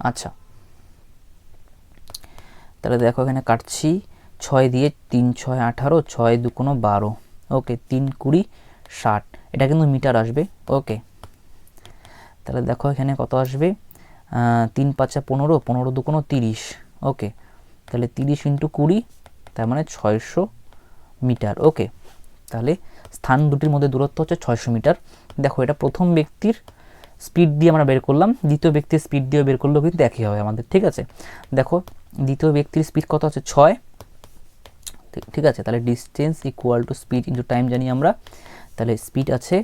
আচ্ছা তাহলে দেখো এখানে কাটছি, 6 দিয়ে 3 6 18, 6 2 12। ওকে, 3 20 60, এটা কিন্তু মিটার আসবে। ওকে, তাহলে দেখো এখানে কত আসবে, 3 5 15, 15 2 30। ওকে, তাহলে 30 × 20, তার মানে 600 মিটার। ওকে, তাহলে স্থান দুটির মধ্যে দূরত্ব হচ্ছে 600 মিটার। দেখো এটা প্রথম ব্যক্তির স্পিড দিয়ে আমরা বের করলাম, দ্বিতীয় ব্যক্তির স্পিড দিয়ে বের করলেও কিন্তু একই হবে আমাদের, ঠিক আছে। দেখো দ্বিতীয় ব্যক্তির স্পিড কত আছে 6, ঠিক আছে, তাহলে distance equal to speed into time জানি আমরা, তাহলে স্পিড আছে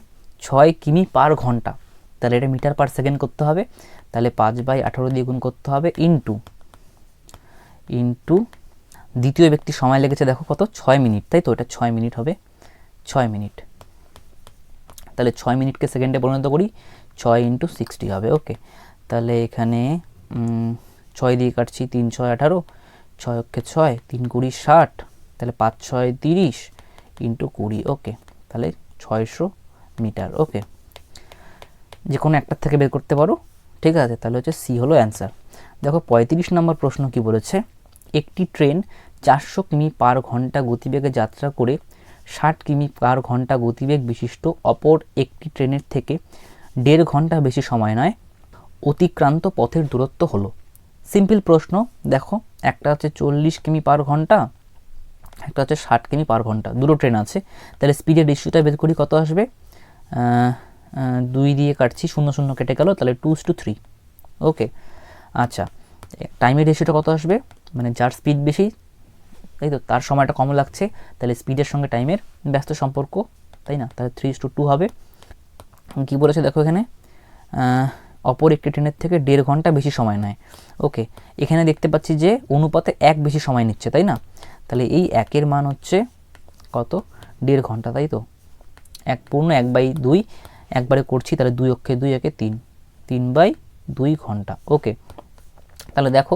6 কিমি পার ঘন্টা, তাহলে এটা মিটার পার সেকেন্ড করতে হবে, তাহলে 5/18 দিয়ে গুণ করতে হবে, ইন্টু দ্বিতীয় ব্যক্তির সময় লেগেছে দেখো কত 6 মিনিট, তাই তো, এটা 6 মিনিট হবে, 6 মিনিট, তাহলে 6 মিনিটকে সেকেন্ডে পরিণত করি, 6 × 60 হবে। ওকে, তাহলে এখানে 6 দিয়ে কাটছি, 3 6 18, 6 অক্ষে 6, 3 20 60, তাহলে 5 6 30 × 20। ওকে, তাহলে 600 মিটার। ওকে, যে কোনো একটার থেকে বের করতে পারো, ঠিক আছে, তাহলে হচ্ছে সি হলো অ্যান্সার। দেখো 35 নম্বর প্রশ্ন কি বলেছে, একটি ট্রেন 400 কিমি পার ঘন্টা গতিবেগে যাত্রা করে 60 কিমি পার ঘন্টা গতিবেগ বিশিষ্ট অপর একটি ট্রেনের থেকে 1.5 ঘন্টা বেশি সময় নেয়, অতিক্রান্ত পথের দূরত্ব হলো। সিম্পল প্রশ্ন। দেখো একটা হচ্ছে 40 কিমি পার ঘন্টা, একটা হচ্ছে 60 কিমি পার ঘন্টা, দুটো ট্রেন আছে, তাহলে স্পিডের রেশিওটা বের করি, কত আসবে, 2 দিয়ে কাটছি, 0 0 কেটে গেল, তাহলে 2:3। ওকে, আচ্ছা টাইমের রেশিওটা কত আসবে, মানে যার স্পিড বেশি, তাই তো, তার সময়টা কম লাগছে, তাহলে স্পিডের সঙ্গে টাইমের ব্যস্ত সম্পর্ক, তাই না, তাহলে 3:2 হবে। কী বলেছে দেখো এখানে, অপর একটি ট্রেনের থেকে 1.5 ঘন্টা বেশি সময় নেয়। ওকে, এখানে দেখতে পাচ্ছি যে অনুপাতে 1 বেশি সময় নিচ্ছে, তাই না, তাহলে এই 1-এর মান হচ্ছে কত, 1.5 ঘন্টা, তাই তো, 1 পূর্ণ 1/2, একবারে করছি, তাহলে 2 অক্ষে 2 একে 3, 3/2 ঘন্টা। ওকে, তাহলে দেখো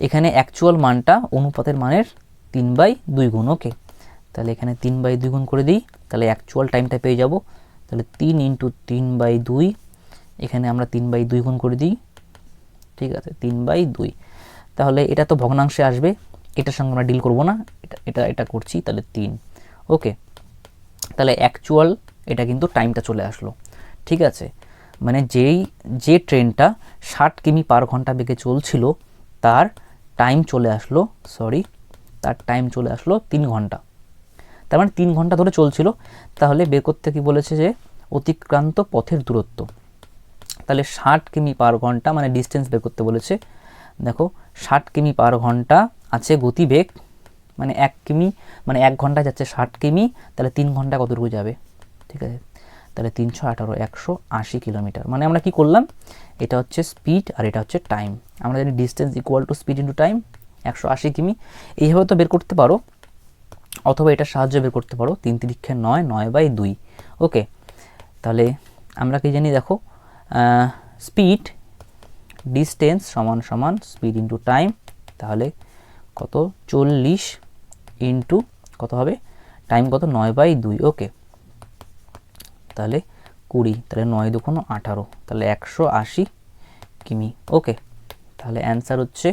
এখানে অ্যাকচুয়াল মানটা অনুপাতের মানের 3/2 গুণ। ওকে, তাহলে এখানে 3/2 গুণ করে দিই, তাহলে অ্যাকচুয়াল টাইমটা পেয়ে যাব তাহলে 3 ইন্টু 3/2, এখানে আমরা 3/2 গুণ করে দিই, ঠিক আছে, 3/2। তাহলে এটা তো ভগ্নাংশে আসবে, এটার সঙ্গে আমরা ডিল করব না, এটা করছি, তাহলে 3। ওকে, তাহলে অ্যাকচুয়াল এটা কিন্তু টাইমটা চলে আসলো, ঠিক আছে। মানে যে ট্রেনটা 60 কিমি পার ঘন্টা বেগে চলছিল তার টাইম চলে আসলো, তার টাইম চলে আসলো 3 ঘন্টা। তার মানে 3 ঘন্টা ধরে চলছিল। তাহলে বের করতে কি বলেছে, যে অতিক্রান্ত পথের দূরত্ব। তাহলে 60 কিমি পার ঘন্টা মানে ডিস্টেন্স বের করতে বলেছে। দেখো 60 কিমি পার ঘন্টা আছে গতিবেগ, মানে 1 কিমি মানে 1 ঘন্টা যাচ্ছে 60 কিমি, তাহলে 3 ঘন্টা কতটুকু যাবে, ঠিক আছে। তাহলে 318, 180 কিলোমিটার। মানে আমরা কি করলাম, এটা হচ্ছে স্পিড আর এটা হচ্ছে টাইম। আমরা জানি distance equal to speed into time, 180 কিমি। এইভাবে তো বের করতে পারো, অথবা এটার সাহায্যে বের করতে পারো, 3 তিরিক্ষে 9, 9/2। ওকে, তাহলে আমরা কি জানি, দেখো স্পিড ডিস্টেন্স সমান সমান স্পিড ইন্টু টাইম, তাহলে কত, 40 ইন্টু কত হবে, টাইম কত, 9/2। ওকে, তাহলে 20, তাহলে 9 2 18, তাহলে 180 কিমি। ওকে, তাহলে অ্যান্সার হচ্ছে,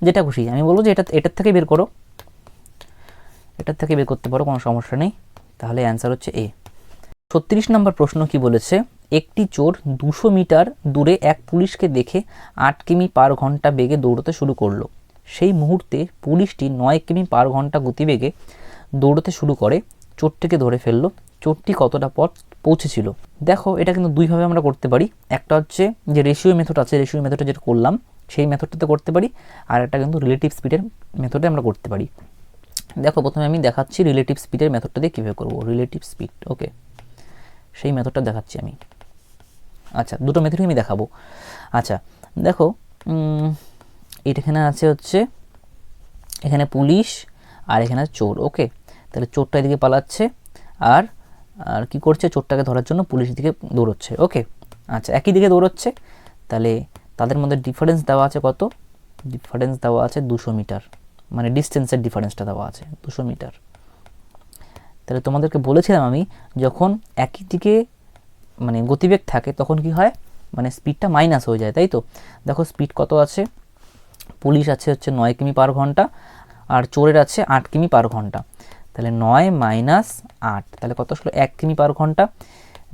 যেটা খুশি আমি বলবো যে এটার থেকে বের করো, এটার থেকে বের করতে পারো, কোনো সমস্যা নেই। তাহলে অ্যান্সার হচ্ছে এ। 36 নম্বর প্রশ্ন কি বলেছে, একটি চোর 200 মিটার দূরে এক পুলিশকে দেখে 8 কিমি পার ঘন্টা বেগে দৌড়তে শুরু করলো। সেই মুহূর্তে পুলিশটি 9 কিমি পার ঘন্টা গতিবেগে দৌড়তে শুরু করে, চোরটিকে ধরে ফেললো। চোরটি কতটা পথ পৌঁছেছিল? দেখো এটা কিন্তু দুইভাবে আমরা করতে পারি। একটা হচ্ছে যে রেশিও মেথড আছে, রেশিও মেথডে যেটা করলাম সেই মেথডটাতে করতে পারি, আর একটা কিন্তু রিলেটিভ স্পিডের মেথডে আমরা করতে পারি। দেখো প্রথমে আমি দেখাচ্ছি রিলেটিভ স্পিডের মেথডটা দিয়ে কীভাবে করবো, রিলেটিভ স্পিড। ওকে, সেই মেথডটা দেখাচ্ছি আমি। আচ্ছা, দুটো মেথডই আমি দেখাবো। আচ্ছা দেখো, এখানে আছে হচ্ছে, এখানে পুলিশ আর এখানে চোর। ওকে, তাহলে চোরটা এদিকে পালাচ্ছে, আর আর কি করছে, চোরটাকে ধরার জন্য পুলিশ দিকে দৌড়চ্ছে। ওকে, আচ্ছা, একই দিকে দৌড়চ্ছে, তাহলে তাদের মধ্যে ডিফারেন্স দেওয়া আছে কত, ডিফারেন্স দেওয়া আছে 200 মিটার, মানে ডিস্টেন্সের ডিফারেন্সটা দেওয়া আছে 200 মিটার। তাহলে তোমাদেরকে বলেছিলাম আমি, যখন একই দিকে মানে গতিবেগ থাকে তখন কি হয়, মানে স্পিডটা মাইনাস হয়ে যায়, তাই তো। দেখো স্পিড কত আছে, পুলিশ আছে হচ্ছে 9 কিমি পার ঘন্টা, আর চোরের আছে 8 কিমি পার ঘন্টা। তাহলে 9 মাইনাস 8, তাহলে কত আসলো, 1 কিমি পার ঘন্টা।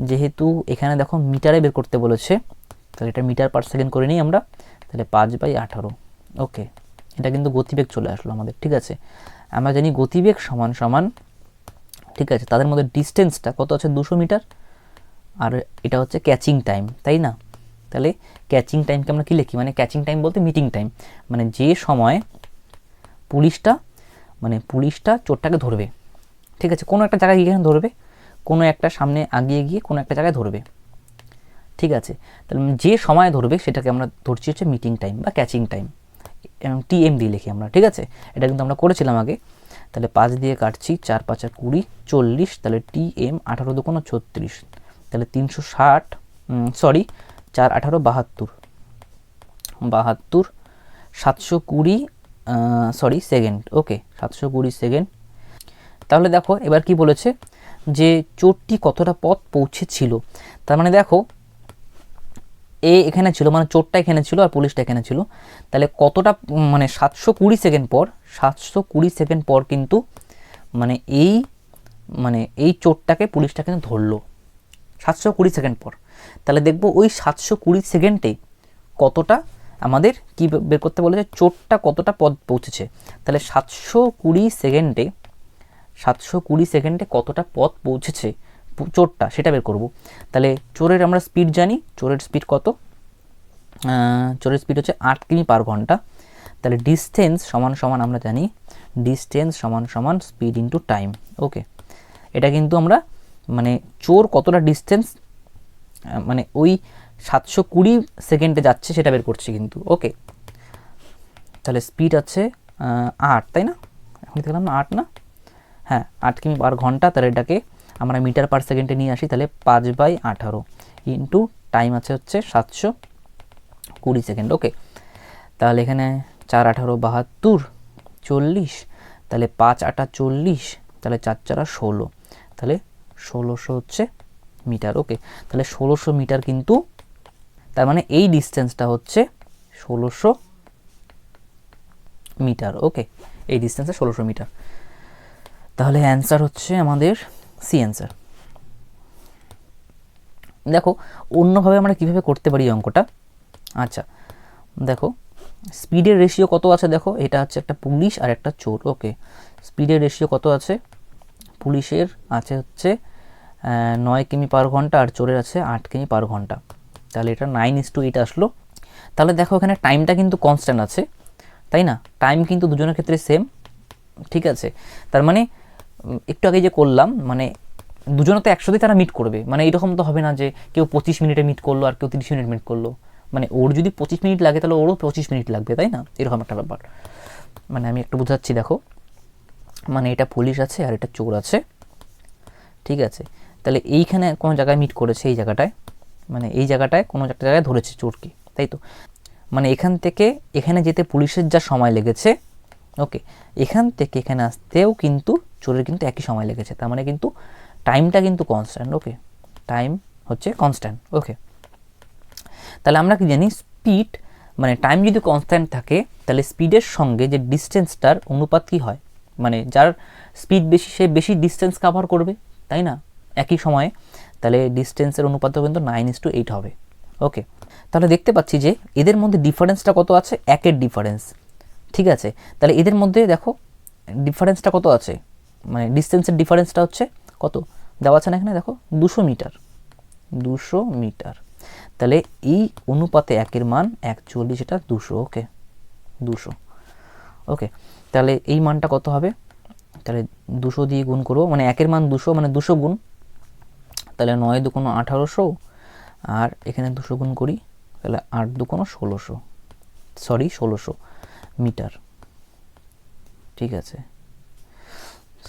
যেহেতু এখানে দেখো মিটারে বের করতে বলেছে, তাহলে এটা মিটার পার সেকেন্ড করে নিই আমরা, তাহলে 5/18। ওকে, এটা কিন্তু গতিবেগ চলে আসলো আমাদের, ঠিক আছে। আমরা জানি গতিবেগ সমান সমান, ঠিক আছে, তাদের মধ্যে ডিস্টেন্সটা কত আছে, 200 মিটার, আর এটা হচ্ছে ক্যাচিং টাইম, তাই না। তাহলে ক্যাচিং টাইমকে আমরা কী লিখি, মানে ক্যাচিং টাইম বলতে মিটিং টাইম, মানে যে সময় পুলিশটা চোরটাকে ধরবে, ঠিক আছে, কোনো একটা জায়গায় গিয়ে ধরবে, কোনো একটা সামনে আগিয়ে গিয়ে কোনো একটা জায়গায় ধরবে, ঠিক আছে। তাহলে যে সময় ধরবে সেটাকে আমরা ধরছি হচ্ছে মিটিং টাইম বা ক্যাচিং টাইম, TM দিয়ে লিখি আমরা, ঠিক আছে। এটা কিন্তু আমরা করেছিলাম আগে। তাহলে 5 দিয়ে কাটছি, 4 5 20, 40, তাহলে TM 18 2 36, তাহলে 360, 4 18 72, 720 সেকেন্ড। ওকে, 720 সেকেন্ড। তাহলে দেখো এবার কি বলেছে, যে চোরটি কতটা পথ পৌঁছেছিল। তার মানে দেখো এখানে ছিল, মানে চোরটা এখানে ছিল আর পুলিশটা এখানে ছিল, তাহলে কতটা, মানে 720 সেকেন্ড পর, 720 সেকেন্ড পর কিন্তু মানে এই চোরটাকে পুলিশটা কিন্তু ধরলো 720 সেকেন্ড পর। তাহলে দেখবো ওই 720 সেকেন্ডে কতটা আমাদের কি বের করতে বলেছে, চোরটা কতটা পথ পৌঁছেছে। তাহলে 720 সেকেন্ডে কতটা পথ পৌঁছেছে চোরটা, সেটা বের করব। তাহলে চোরের আমরা স্পিড জানি, চোরের স্পিড কত, চোরের স্পিড হচ্ছে 8 কিমি পার ঘন্টা। তাহলে ডিস্টেন্স সমান সমান আমরা জানি, ডিস্টেন্স সমান সমান স্পিড ইন্টু টাইম। ওকে, এটা কিন্তু আমরা মানে চোর কতটা ডিস্টেন্স, মানে ওই 720 সেকেন্ডে যাচ্ছে সেটা বের করছি কিন্তু। ওকে, তাহলে স্পিড আছে 8, তাই না, এখন দেখলাম না 8 না, হ্যাঁ 8 কিমি পার ঘন্টা। তাহলে এটাকে আমরা মিটার পার সেকেন্ডে নিয়ে আসি, তাহলে 5/18 ইন্টু টাইম আছে হচ্ছে 720 সেকেন্ড। ওকে, তাহলে এখানে 4 18 72, 40, তাহলে 5 8 40, তাহলে 4 4 16, তাহলে 1600 হচ্ছে মিটার। ওকে, তাহলে 1600 মিটার কিন্তু, তার মানে এই ডিস্টেন্সটা হচ্ছে 1600 মিটার। ওকে, এই ডিস্টেন্সে 1600 মিটার। তাহলে অ্যান্সার হচ্ছে আমাদের সি অ্যান্সার। দেখো অন্যভাবে আমরা কিভাবে করতে পারি অঙ্কটা। আচ্ছা দেখো, স্পিডের রেশিও কত আছে দেখো, এটা হচ্ছে একটা পুলিশ আর একটা চোর। ওকে, স্পিডের রেশিও কত আছে, পুলিশের আছে হচ্ছে 9 কিমি পার ঘন্টা আর চোরের আছে 8 কিমি পার ঘন্টা। তাহলে এটা 9:8 আসলো। তাহলে দেখো এখানে টাইমটা কিন্তু কনস্ট্যান্ট আছে, তাই না? টাইম কিন্তু দুজনের ক্ষেত্রে সেম, ঠিক আছে। তার মানে একটু আগে যে করলাম, মানে দুজনে তো একসাথেই তারা মিট করবে, মানে এরকম তো হবে না যে কেউ 25 মিনিটে মিট করলো আর কেউ 30 মিনিট মিট করলো। মানে ওর যদি 25 মিনিট লাগে তাহলে ওরও 25 মিনিট লাগবে, তাই না? এরকম একটা ব্যাপার। মানে আমি একটু বোঝাচ্ছি দেখো, মানে এটা পুলিশ আছে আর এটা চোর আছে, ঠিক আছে। তাহলে এইখানে কোনো জায়গায় মিট করেছে, এই জায়গাটায়, মানে এই জায়গাটায় কোনো একটা জায়গায় ধরেছে চোরকে, তাই তো। মানে এখান থেকে এখানে যেতে পুলিশের যা সময় লেগেছে, ওকে, এখান থেকে এখানে আসতেও কিন্তু চোরের কিন্তু একই সময় লেগেছে। তার মানে কিন্তু টাইমটা কিন্তু কনস্ট্যান্ট। ওকে, টাইম হচ্ছে কনস্ট্যান্ট। ওকে, তাহলে আমরা কি জানি, স্পিড মানে টাইম যদি কনস্ট্যান্ট থাকে তাহলে স্পিডের সঙ্গে যে ডিস্টেন্সটার অনুপাত কী হয়, মানে যার স্পিড বেশি সে বেশি ডিস্টেন্স কাভার করবে, তাই না, একই সময়ে। তাহলে ডিস্টেন্সের অনুপাতও কিন্তু 9:8 হবে। ওকে, তাহলে দেখতে পাচ্ছি যে এদের মধ্যে ডিফারেন্সটা কত আছে, 1-এর ডিফারেন্স, ঠিক আছে। তাহলে এদের মধ্যে দেখো ডিফারেন্সটা কত আছে, মানে ডিস্টেন্সের ডিফারেন্সটা হচ্ছে কত দেওয়া আছে না এখানে, দেখো 200 মিটার, 200 মিটার। তাহলে এই অনুপাতে 1-এর মান 41, এটা 200। ওকে, 200। ওকে, তাহলে এই মানটা কত হবে, তাহলে 200 দিয়ে গুণ করবো, মানে 1-এর মান 200, মানে 200 গুণ, তাহলে 9 দুগুণ 1800, আর এখানে 200 গুণ করি, তাহলে 8 দুগুণ 1600, সরি 1600 মিটার, ঠিক আছে,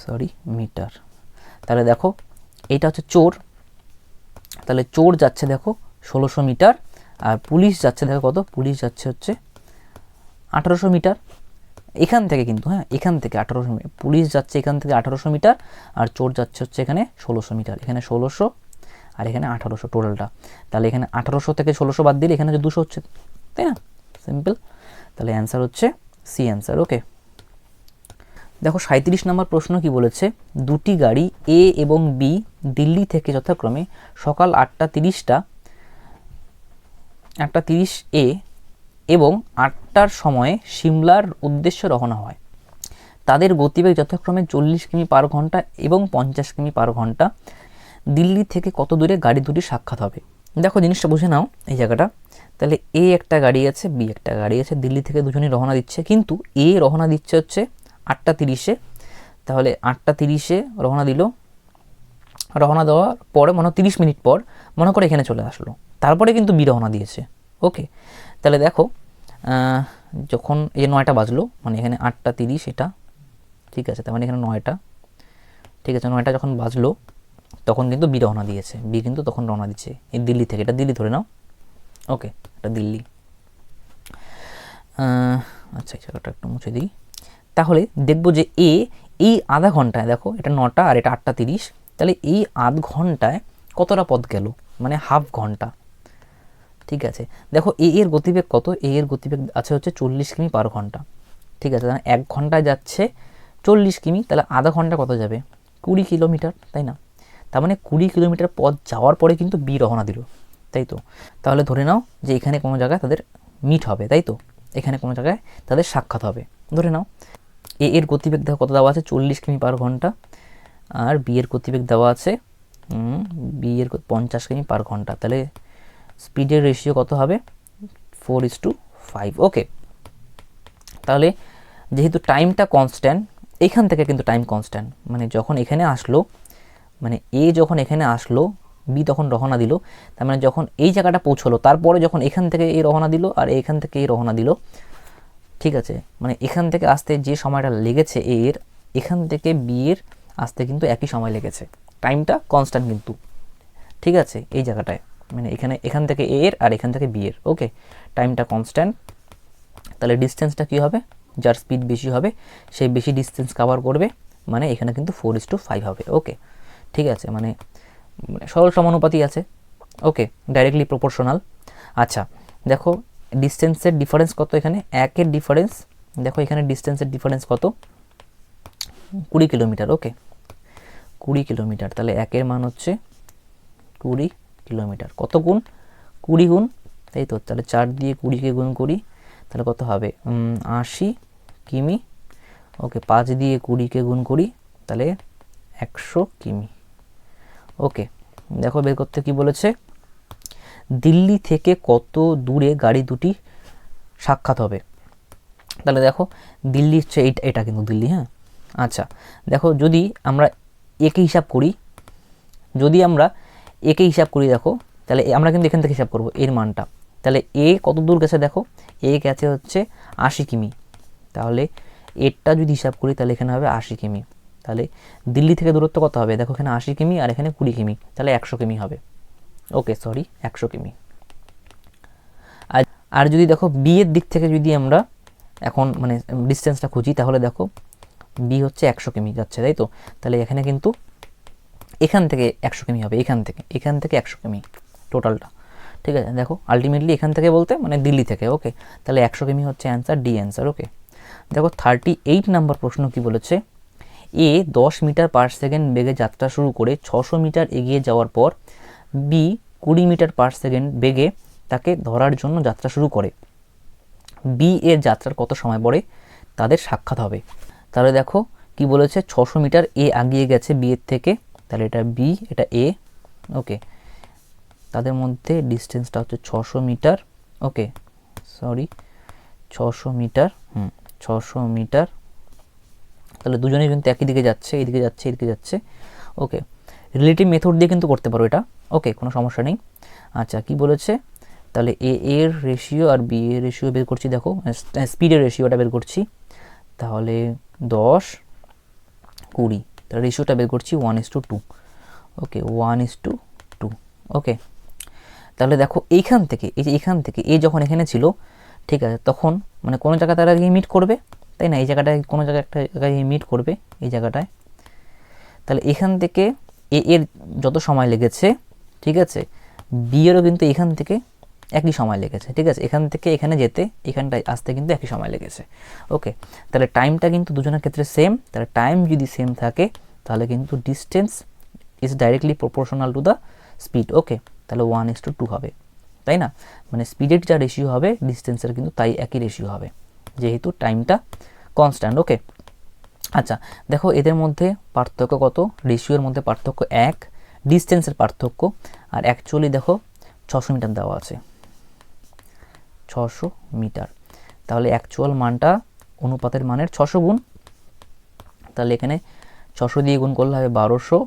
সরি মিটার। তাহলে দেখো এইটা হচ্ছে চোর, তাহলে চোর যাচ্ছে দেখো 1600 মিটার, আর পুলিশ যাচ্ছে দেখো কত, পুলিশ যাচ্ছে হচ্ছে 1800 মিটার এখান থেকে, কিন্তু হ্যাঁ এখান থেকে 1800 মিটার, পুলিশ যাচ্ছে এখান থেকে 1800 মিটার, আর চোর যাচ্ছে হচ্ছে এখানে 1600 মিটার, এখানে 1600 আর এখানে 1800 টোটালটা। তাহলে এখানে 1800 থেকে 1600 বাদ দিলে এখানে যে 200 হচ্ছে, তাই না, সিম্পল। তাহলে অ্যান্সার হচ্ছে সি অ্যান্সার। ওকে, দেখো 37 নম্বর প্রশ্ন কি বলেছে, দুটি গাড়ি এ এবং বি দিল্লি থেকে যথাক্রমে সকাল 8:30 এ এবং 8টার সময়ে সিমলার উদ্দেশ্যে রওনা হয়। তাদের গতিবেগ যথাক্রমে 40 কিমি পার ঘন্টা এবং 50 কিমি পার ঘন্টা। দিল্লি থেকে কত দূরে গাড়ি দুটি সাক্ষাৎ হবে। দেখো জিনিসটা বুঝে নাও এই জায়গাটা। তাহলে এ একটা গাড়ি আছে, বি একটা গাড়ি আছে, দিল্লি থেকে দুজনেই রওনা দিচ্ছে, কিন্তু এ রওনা দিচ্ছে হচ্ছে 8:30-এ। তাহলে 8:30-এ রওনা দিল, রওনা দেওয়ার পরে মনে হয় 30 মিনিট পর মনে করে এখানে চলে আসলো, তারপরে কিন্তু বি রওনা দিয়েছে। ওকে, তাহলে দেখো যখন এই 9টা বাজলো, মানে এখানে 8:30 এটা, ঠিক আছে, তার মানে এখানে 9টা, ঠিক আছে, 9টা যখন বাজলো তখন কিন্তু বি রওনা দিয়েছে, বি কিন্তু তখন রওনা দিচ্ছে এই দিল্লি থেকে, এটা দিল্লি ধরে নাও। ওকে, এটা দিল্লি। আচ্ছা এই জায়গাটা একটু মুছে দিই। তাহলে দেখবো যে এই আধা ঘন্টায়, দেখো এটা 9টা আর এটা 8:30, তাহলে এই আধ ঘন্টায় কতটা পথ গেল, মানে হাফ ঘন্টা, ঠিক আছে। দেখো এর গতিবেগ কত, এর গতিবেগ আছে হচ্ছে 40 কিমি পার ঘন্টা, ঠিক আছে। 1 ঘন্টায় যাচ্ছে 40 কিমি, তাহলে আধা ঘন্টা কত যাবে, 20 কিলোমিটার, তাই না। তার মানে 20 কিলোমিটার পথ যাওয়ার পরে কিন্তু বি রওনা দিল, তাই তো। তাহলে ধরে নাও যে এখানে কোনো জায়গায় তাদের মিট হবে, তাই তো, এখানে কোনো জায়গায় তাদের সাক্ষাৎ হবে, ধরে নাও। এর গতিবেগ দেখো কত দেওয়া আছে, 40 কিমি পার ঘন্টা, আর বি এর গতিবেগ দেওয়া আছে বি এর 50 কিমি পার ঘন্টা। তাহলে স্পিডের রেশিও কত হবে, 4:5। ওকে, তাহলে যেহেতু টাইমটা কনস্ট্যান্ট, এখান থেকে কিন্তু টাইম কনস্ট্যান্ট, মানে যখন এখানে আসলো, মানে এ যখন এখানে আসলো, বি তখন রওনা দিল, তার মানে যখন এই জায়গাটা পৌঁছলো, তারপরে যখন এখান থেকে এই রওনা দিল আর এখান থেকে এই রওনা দিল, ঠিক আছে, মানে এখান থেকে আসতে যে সময়টা লেগেছে এর, এখান থেকে বি এর আসতে কিন্তু একই সময় লেগেছে, টাইমটা কনস্ট্যান্ট কিন্তু, ঠিক আছে, এই জায়গাটায়, মানে এখান থেকে এ এর আর এখান থেকে বি এর। ওকে, টাইমটা কনস্ট্যান্ট, তাহলে ডিস্টেন্সটা কী হবে, যার স্পিড বেশি হবে সেই বেশি ডিস্টেন্স কভার করবে, মানে এখানে কিন্তু 4:5 হবে। ওকে, ঠিক আছে, মানে মানে সরল সমানুপাতি আছে। ওকে, ডাইরেক্টলি প্রপোর্শনাল। আচ্ছা দেখো ডিস্টেন্সের ডিফারেন্স কত, এখানে 1-এর ডিফারেন্স, দেখো এখানে ডিস্টেন্সের ডিফারেন্স কত, 20 কিলোমিটার। ওকে 20 কিলোমিটার, তাহলে 1-এর মান হচ্ছে 20 কিলোমিটার। কত গুণ? 20 গুণ, তাই তো। তাহলে 4 দিয়ে 20কে গুণ করি, তাহলে কত হবে 80 কিমি। ওকে 5 দিয়ে 20কে গুণ করি, তাহলে 100 কিমি। ওকে দেখো বের করতে কি বলেছে, দিল্লি থেকে কত দূরে গাড়ি দুটি সাক্ষাৎ হবে। তাহলে দেখো দিল্লি হচ্ছে এটা কিন্তু দিল্লি, হ্যাঁ। আচ্ছা দেখো যদি আমরা একে হিসাব করি, দেখো তাহলে আমরা কিন্তু এখান থেকে হিসাব করব এর মানটা। তাহলে এ কত দূর গেছে, দেখো এ গেছে হচ্ছে 80 কিমি। তাহলে এরটা যদি হিসাব করি তাহলে এখানে হবে 80 কিমি। তাহলে দিল্লি থেকে দূরত্ব কত হবে, দেখো এখানে 80 কিমি আর এখানে 20 কিমি, তাহলে 100 কিমি হবে। ওকে সরি 100 কিমি। আর যদি দেখো বি এর দিক থেকে যদি আমরা এখন মানে ডিস্টেন্সটা খুঁজি, তাহলে দেখো বি হচ্ছে 100 কিমি যাচ্ছে, তাই তো। তাহলে এখানে কিন্তু এখান থেকে 100 কিমি হবে, এখান থেকে 100 কিমি টোটালটা, ঠিক আছে। দেখো আলটিমেটলি এখান থেকে বলতে মানে দিল্লি থেকে। ওকে তাহলে 100 কিমি হচ্ছে অ্যান্সার, ডি অ্যান্সার। ওকে দেখো 38 নাম্বার প্রশ্ন কি বলেছে, এ 10 মিটার পার সেকেন্ড বেগে যাত্রা শুরু করে 600 মিটার এগিয়ে যাওয়ার পর বি 20 মিটার পার সেকেন্ড বেগে তাকে ধরার জন্য যাত্রা শুরু করে। বি এর যাত্রার কত সময় পরে তাদের সাক্ষাৎ হবে। তাহলে দেখো কি বলেছে, 600 মিটার এ আগিয়ে গেছে বি এর থেকে, তাহলে এটা বি এটা এ। ওকে তাদের মধ্যে ডিস্টেন্সটা হচ্ছে 600 metre. Okay sorry 600 metre, 600 metre. তাহলে দুজনেই কিন্তু একই দিকে যাচ্ছে, এদিকে যাচ্ছে। ওকে রিলেটিভ মেথড দিয়ে কিন্তু করতে পারো এটা। ওকে কোনো সমস্যা নেই। আচ্ছা কি বলেছে, তাহলে এ এর রেশিও আর বি এর রেশিও বের করছি, দেখো স্পিডের রেশিওটা বের করছি। তাহলে 10 20, তাহলে রেশিওটা বের করছি 1:2। ওকে 1:2। ওকে তাহলে দেখো এইখান থেকে এ যখন এখানে ছিল, ঠিক আছে, তখন মানে কোনো জায়গায় তারা গিয়ে মিট করবে, তাই না। এই জায়গাটায় কোনো জায়গায় একটা জায়গায় মিট করবে, এই জায়গাটায়। তাহলে এখান থেকে এ এর যত সময় লেগেছে, ঠিক আছে, বি এরও কিন্তু এখান থেকে একই সময় লেগেছে, ঠিক আছে। এখান থেকে এখানে যেতে এখানটায় আসতে কিন্তু একই সময় লেগেছে। ওকে তাহলে টাইমটা কিন্তু দুজনের ক্ষেত্রে সেম। তাহলে টাইম যদি সেম থাকে তাহলে কিন্তু distance is directly proportional to the speed. Okay তাহলে 1:2 হবে, তাই না। মানে স্পিডের যা রেশিও হবে ডিস্টেন্সের কিন্তু তাই একই রেশিও হবে, যেহেতু টাইমটা কনস্ট্যান্ট। ওকে আচ্ছা দেখো এদের মধ্যে পার্থক্য কত, রেশিওর মধ্যে পার্থক্য 1, ডিস্টেন্সের পার্থক্য। আর অ্যাকচুয়ালি দেখো 600 মিটার দেওয়া আছে, 600 মিটার। তাহলে অ্যাকচুয়াল মানটা অনুপাতের মানের 600 গুণ, তাহলে এখানে 600 দিয়ে গুণ করলে হবে 1200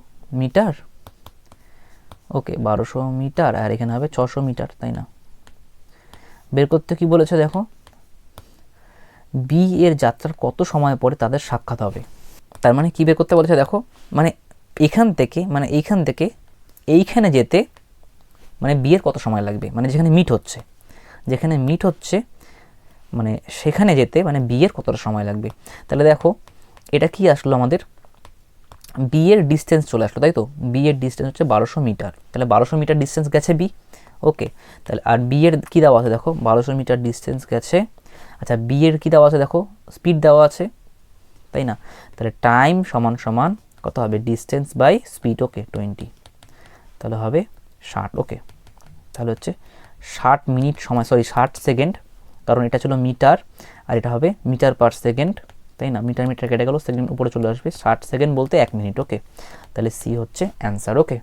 মিটার। ওকে 1200 মিটার, আর এখানে হবে 600 মিটার, তাই না। বের করতে কি বলেছে, দেখো বি এর যাত্রার কত সময় পরে তাদের সাক্ষাৎ হবে। তার মানে কি বের করতে বলেছে, দেখো মানে এইখান থেকে এইখানে যেতে মানে বি এর কত সময় লাগবে, মানে যেখানে মিট হচ্ছে মানে সেখানে যেতে মানে বি এর কতটা সময় লাগবে। তাহলে দেখো এটা কি আসলো, আমাদের বি এর ডিস্টেন্স চলে আসলো, তাই তো। বি এর ডিস্টেন্স হচ্ছে 1200 মিটার, তাহলে 1200 মিটার ডিস্টেন্স গেছে বি। ওকে তাহলে আর বি এর কী দেওয়া আছে, দেখো 1200 মিটার ডিস্টেন্স গেছে। আচ্ছা বি এর কী দেওয়া আছে, দেখো স্পিড দেওয়া আছে, তাই না। তাহলে টাইম সমান কত হবে, ডিস্টেন্স বাই স্পিড। ওকে 20, তাহলে হবে 60। ওকে তাহলে হচ্ছে 60 মিনিট সময়, 60 সেকেন্ড, কারণ এটা ছিল মিটার আর এটা হবে মিটার পার সেকেন্ড, তাই না। মিটার কেটে গেল, সেকেন্ড উপরে চলে আসবে, 60 সেকেন্ড বলতে 1 মিনিট। ওকে তাহলে সি হচ্ছে অ্যান্সার। ওকে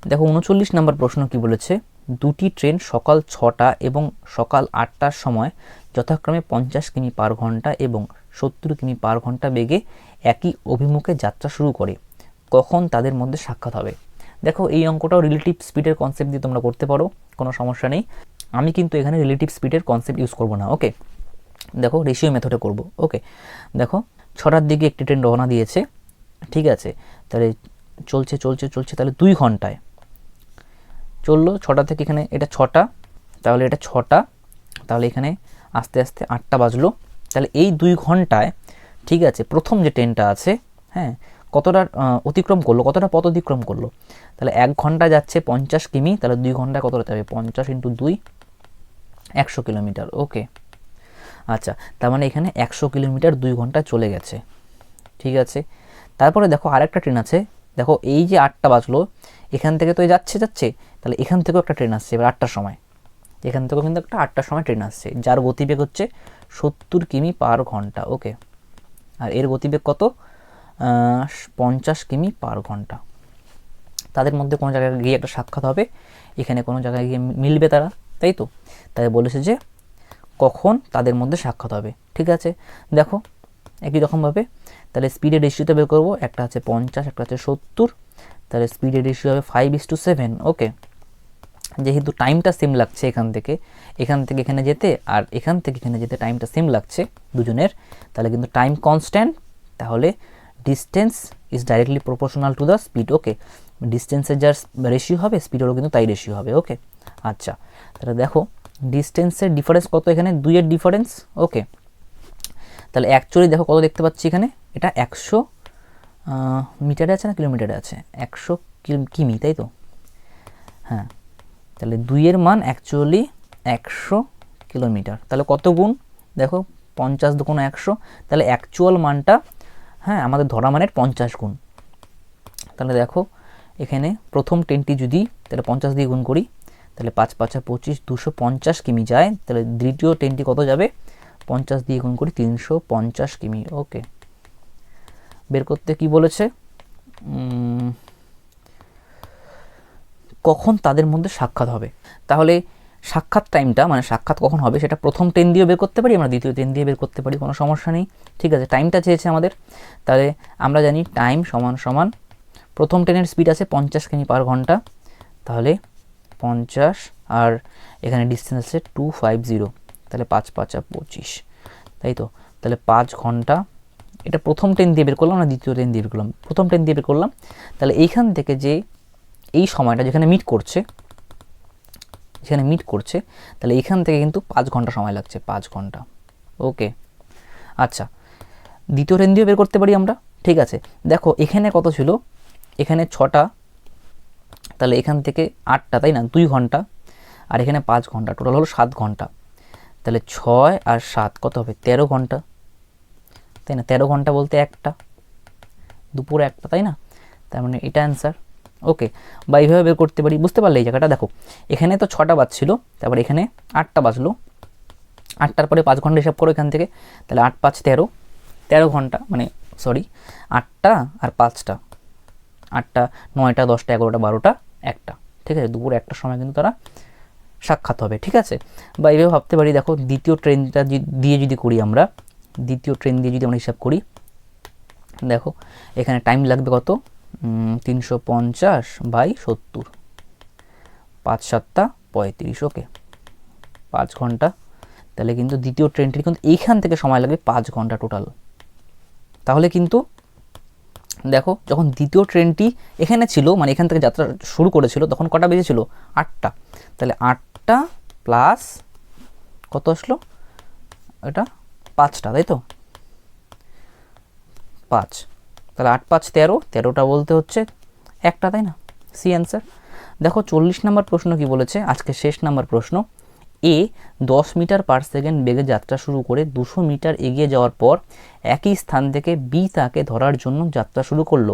দেখো 39 নম্বর প্রশ্ন কি বলেছে, দুটি ট্রেন সকাল 6টা এবং সকাল 8টার সময় যথাক্রমে 50 কিমি পার ঘন্টা এবং 70 কিমি পার ঘন্টা বেগে একই অভিমুখে যাত্রা শুরু করে, কখন তাদের মধ্যে সাক্ষাৎ হবে। দেখো এই অঙ্কটাও রিলেটিভ স্পিডের কনসেপ্ট দিয়ে তোমরা করতে পারো, কোনো সমস্যা নেই। আমি কিন্তু এখানে রিলেটিভ স্পিডের কনসেপ্ট ইউজ করব না। ওকে দেখো রেশিও মেথডে করব। ওকে দেখো 6টার দিকে একটি ট্রেন রওনা দিয়েছে, ঠিক আছে। তাহলে চলছে, তাহলে 2 ঘন্টায় চললো 6টা থেকে, এখানে এটা 6টা, তাহলে এটা 6টা, তাহলে এখানে আস্তে আস্তে 8টা বাজলো। তাহলে এই 2 ঘন্টায়, ঠিক আছে, প্রথম যে ট্রেনটা আছে, হ্যাঁ, কতটা অতিক্রম করলো, কতটা পথ অতিক্রম করলো। তাহলে 1 ঘন্টা যাচ্ছে 50 কিমি, তাহলে 2 ঘন্টায় কতটা যাবে, 50 × 2 100 কিলোমিটার। ওকে, আচ্ছা, তার মানে এখানে 100 কিলোমিটার 2 ঘন্টা চলে গেছে। ঠিক আছে, তারপরে দেখো আরেকটা ট্রেন আছে। দেখো এই যে 8টা বাজলো, এখান থেকে তো যাচ্ছে, তাহলে এখান থেকেও একটা ট্রেন আসছে এবার 8টার সময়, এখান থেকেও কিন্তু একটা 8টার সময় ট্রেন আসছে, যার গতিবেগ হচ্ছে 70 কিমি পার ঘন্টা। ওকে, আর এর গতিবেগ কত, 50 কিমি পার ঘন্টা। তাদের মধ্যে কোনো জায়গায় গিয়ে একটা সাক্ষাৎ হবে, এখানে কোনো জায়গায় গিয়ে মিলবে তারা, তাই তো। তাই বলেছে যে কখন তাদের মধ্যে সাক্ষাৎ হবে। ঠিক আছে, দেখো একই রকমভাবে তাহলে স্পিডের রেশিওতে বের করবো, একটা আছে 50, একটা আছে 70, তাহলে স্পিডের রেশিও হবে 5:7। ওকে, যেহেতু টাইমটা সেম লাগছে এখান থেকে এখানে যেতে আর এখান থেকে এখানে যেতে টাইমটা সেম লাগছে দুজনের, তাহলে কিন্তু টাইম কনস্ট্যান্ট, তাহলে distance is directly proportional to the speed. Okay, ডিস্টেন্সের যার রেশিও হবে স্পিডেরও কিন্তু তাই রেশিও হবে। ওকে, আচ্ছা, তাহলে দেখো ডিস্টেন্সের ডিফারেন্স কত, এখানে 2 এর ডিফারেন্স। ওকে, তাহলে অ্যাকচুয়ালি দেখো কত দেখতে পাচ্ছি এখানে, এটা 100 মিটারে আছে না কিলোমিটারে আছে, 100 কিমি, তাই তো। হ্যাঁ, তাহলে 2 এর মান অ্যাকচুয়ালি 100 কিলোমিটার, তাহলে কত গুণ, দেখো 50 × 100, তাহলে অ্যাকচুয়াল মানটা, হ্যাঁ, আমাদের ধরা মানের 50 গুণ। তাহলে দেখো এখানে প্রথম ট্রেনটি যদি তাহলে 50 দিয়ে গুণ করি, তাহলে 5 × 5 = 25, 250 কিমি যায়। তাহলে দ্বিতীয় ট্রেনটি কত যাবে, 50 দিয়ে গুণ করি 350 কিমি। ওকে, বের করতে কি বলেছে, কখন তাদের মধ্যে সাক্ষাৎ হবে। তাহলে সাক্ষাৎ টাইমটা মানে সাক্ষাৎ কখন হবে সেটা প্রথম ট্রেন দিয়ে বের করতে পারি, আমরা দ্বিতীয় ট্রেন দিয়ে বের করতে পারি, কোনো সমস্যা নেই। ঠিক আছে, টাইমটা চেয়েছে আমাদের, তাহলে আমরা জানি টাইম সমান সমান প্রথম ট্রেনের স্পিড আছে 50 কিমি পার ঘন্টা, তাহলে 50 আর এখানে ডিস্টেন্স আছে 250, তাহলে 5 × 5 = 25, তাই তো। তাহলে 5 ঘন্টা, এটা প্রথম ট্রেন দিয়ে বের করলাম না দ্বিতীয় ট্রেন দিয়ে বের করলাম, প্রথম ট্রেন দিয়ে বের করলাম। তাহলে এইখান থেকে যে এই সময়টা যেখানে মিট করছে তাহলে এখান থেকে কিন্তু 5 ঘন্টা সময় লাগছে, 5 ঘন্টা। ওকে, আচ্ছা, দ্বিতীয় ট্রেন দিয়ে বের করতে পারি আমরা। ঠিক আছে, দেখো এখানে কত ছিল, এখানে 6টা, তাহলে এখান থেকে 8টা, তাই না, 2 ঘন্টা, আর এখানে 5 ঘন্টা, টোটাল হলো 7 ঘন্টা। তাহলে 6 আর 7 কত হবে, 13 ঘন্টা, তাই না। 13 ঘন্টা বলতে একটা, দুপুরে একটা, তাই না, তার মানে এটা অ্যান্সার। ওকে, বা এইভাবে বের করতে পারি, বুঝতে পারলে এই জায়গাটা। দেখো এখানে তো 6টা বাজছিল, তারপর এখানে 8টা বাজলো, 8টার পরে 5 ঘন্টা হিসাব করো এখান থেকে, তাহলে 8 × 5 = 13, 13 ঘন্টা, মানে সরি 8টা আর 5টা, 8টা 9টা 10টা 11টা 12টা 1টা, ঠিক আছে, দুপুরে 1টার সময় কিন্তু তারা সাক্ষাৎ হবে। ঠিক আছে, বা এইভাবে ভাবতে পারি, দেখো দ্বিতীয় ট্রেনটা দিয়ে যদি করি আমরা, দ্বিতীয় ট্রেন দিয়ে যদি আমরা হিসাব করি, দেখো এখানে টাইম লাগবে কত, 350/70, 5 × 7 = 35। ওকে, 5 ঘন্টা, তাহলে কিন্তু দ্বিতীয় ট্রেনটির কিন্তু এইখান থেকে সময় লাগবে 5 ঘন্টা টোটাল। তাহলে কিন্তু দেখো যখন দ্বিতীয় ট্রেনটি এখানে ছিল, মানে এখান থেকে যাত্রা শুরু করেছিল, তখন কটা বেজেছিল, 8টা, তাহলে 8টা প্লাস কত আসলো, এটা 5টা, তাই তো, 5, তাহলে 8 × 5 = 13, 13টা বলতে হচ্ছে একটা, তাই না, সি অ্যান্সার। দেখো 40 নম্বর প্রশ্ন কি বলেছে, আজকে শেষ নাম্বার প্রশ্ন। এ 10 মিটার পার সেকেন্ড বেগে যাত্রা শুরু করে 200 মিটার এগিয়ে যাওয়ার পর একই স্থান থেকে বি তাকে ধরার জন্য যাত্রা শুরু করলো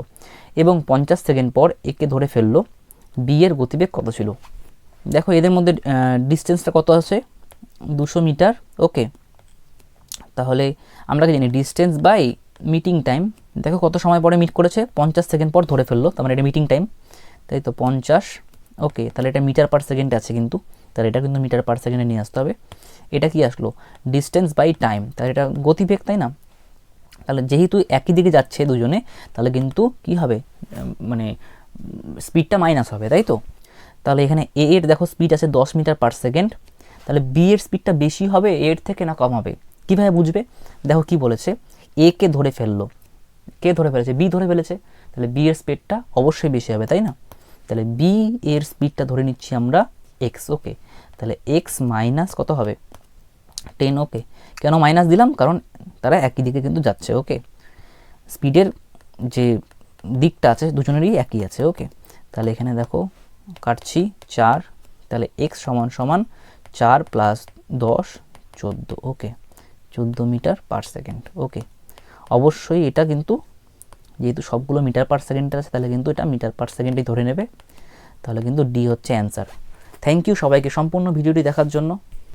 এবং 50 সেকেন্ড পর একে ধরে ফেললো, বি এর গতিবেগ কত ছিল। দেখো এদের মধ্যে ডিস্টেন্সটা কত আছে, 200 মিটার। ওকে, তাহলে আমরা কি জানি ডিস্টেন্স বাই মিটিং টাইম, দেখো কত সময় পরে মিট করেছে, 50 সেকেন্ড পর ধরে ফেললো, তার মানে এটা মিটিং টাইম, তাই তো 50। ওকে, তাহলে এটা মিটার পার সেকেন্ডে আছে কিন্তু, তাহলে এটা কিন্তু মিটার পার সেকেন্ডে নিয়ে আসতে হবে। এটা কি আসলো, ডিস্টেন্স বাই টাইম, তাহলে এটা গতিবেগ, তাই না। তাহলে যেহেতু একই দিকে যাচ্ছে দুজনে, তাহলে কিন্তু কি হবে, মানে স্পিডটা মাইনাস হবে, তাই তো। তাহলে এখানে এ এর দেখো স্পিড আছে 10 মিটার পার সেকেন্ড, তাহলে বি এর স্পিডটা বেশি হবে এর থেকে না কম হবে, কীভাবে বুঝবে, দেখো কি বলেছে, এ কে ধরে ফেললো, কে ধরে ফেলেছে, বি ধরে ফেলেছে, তাহলে বি এর স্পিডটা অবশ্যই বেশি হবে, তাই না। তাহলে বি এর স্পিডটা ধরে নিচ্ছি আমরা এক্স। ওকে, তাহলে এক্স মাইনাস কত হবে, 10। ওকে, কেন মাইনাস দিলাম, কারণ তারা একই দিকে কিন্তু যাচ্ছে। ওকে, স্পিডের যে দিকটা আছে দুজনেরই একই আছে। ওকে, তাহলে এখানে দেখো কাটছি 4, তাহলে এক্স সমান সমান 4 প্লাস 10 14। ওকে, 14 মিটার পার সেকেন্ড। ওকে, অবশ্যই এটা কিন্তু যেহেতু সবগুলো মিটার পার সেকেন্ডে আছে তাহলে কিন্তু এটা মিটার পার সেকেন্ডেই ধরে নেবে, তাহলে কিন্তু ডি হচ্ছে অ্যান্সার। থ্যাংক ইউ সবাইকে সম্পূর্ণ ভিডিওটি দেখার জন্য।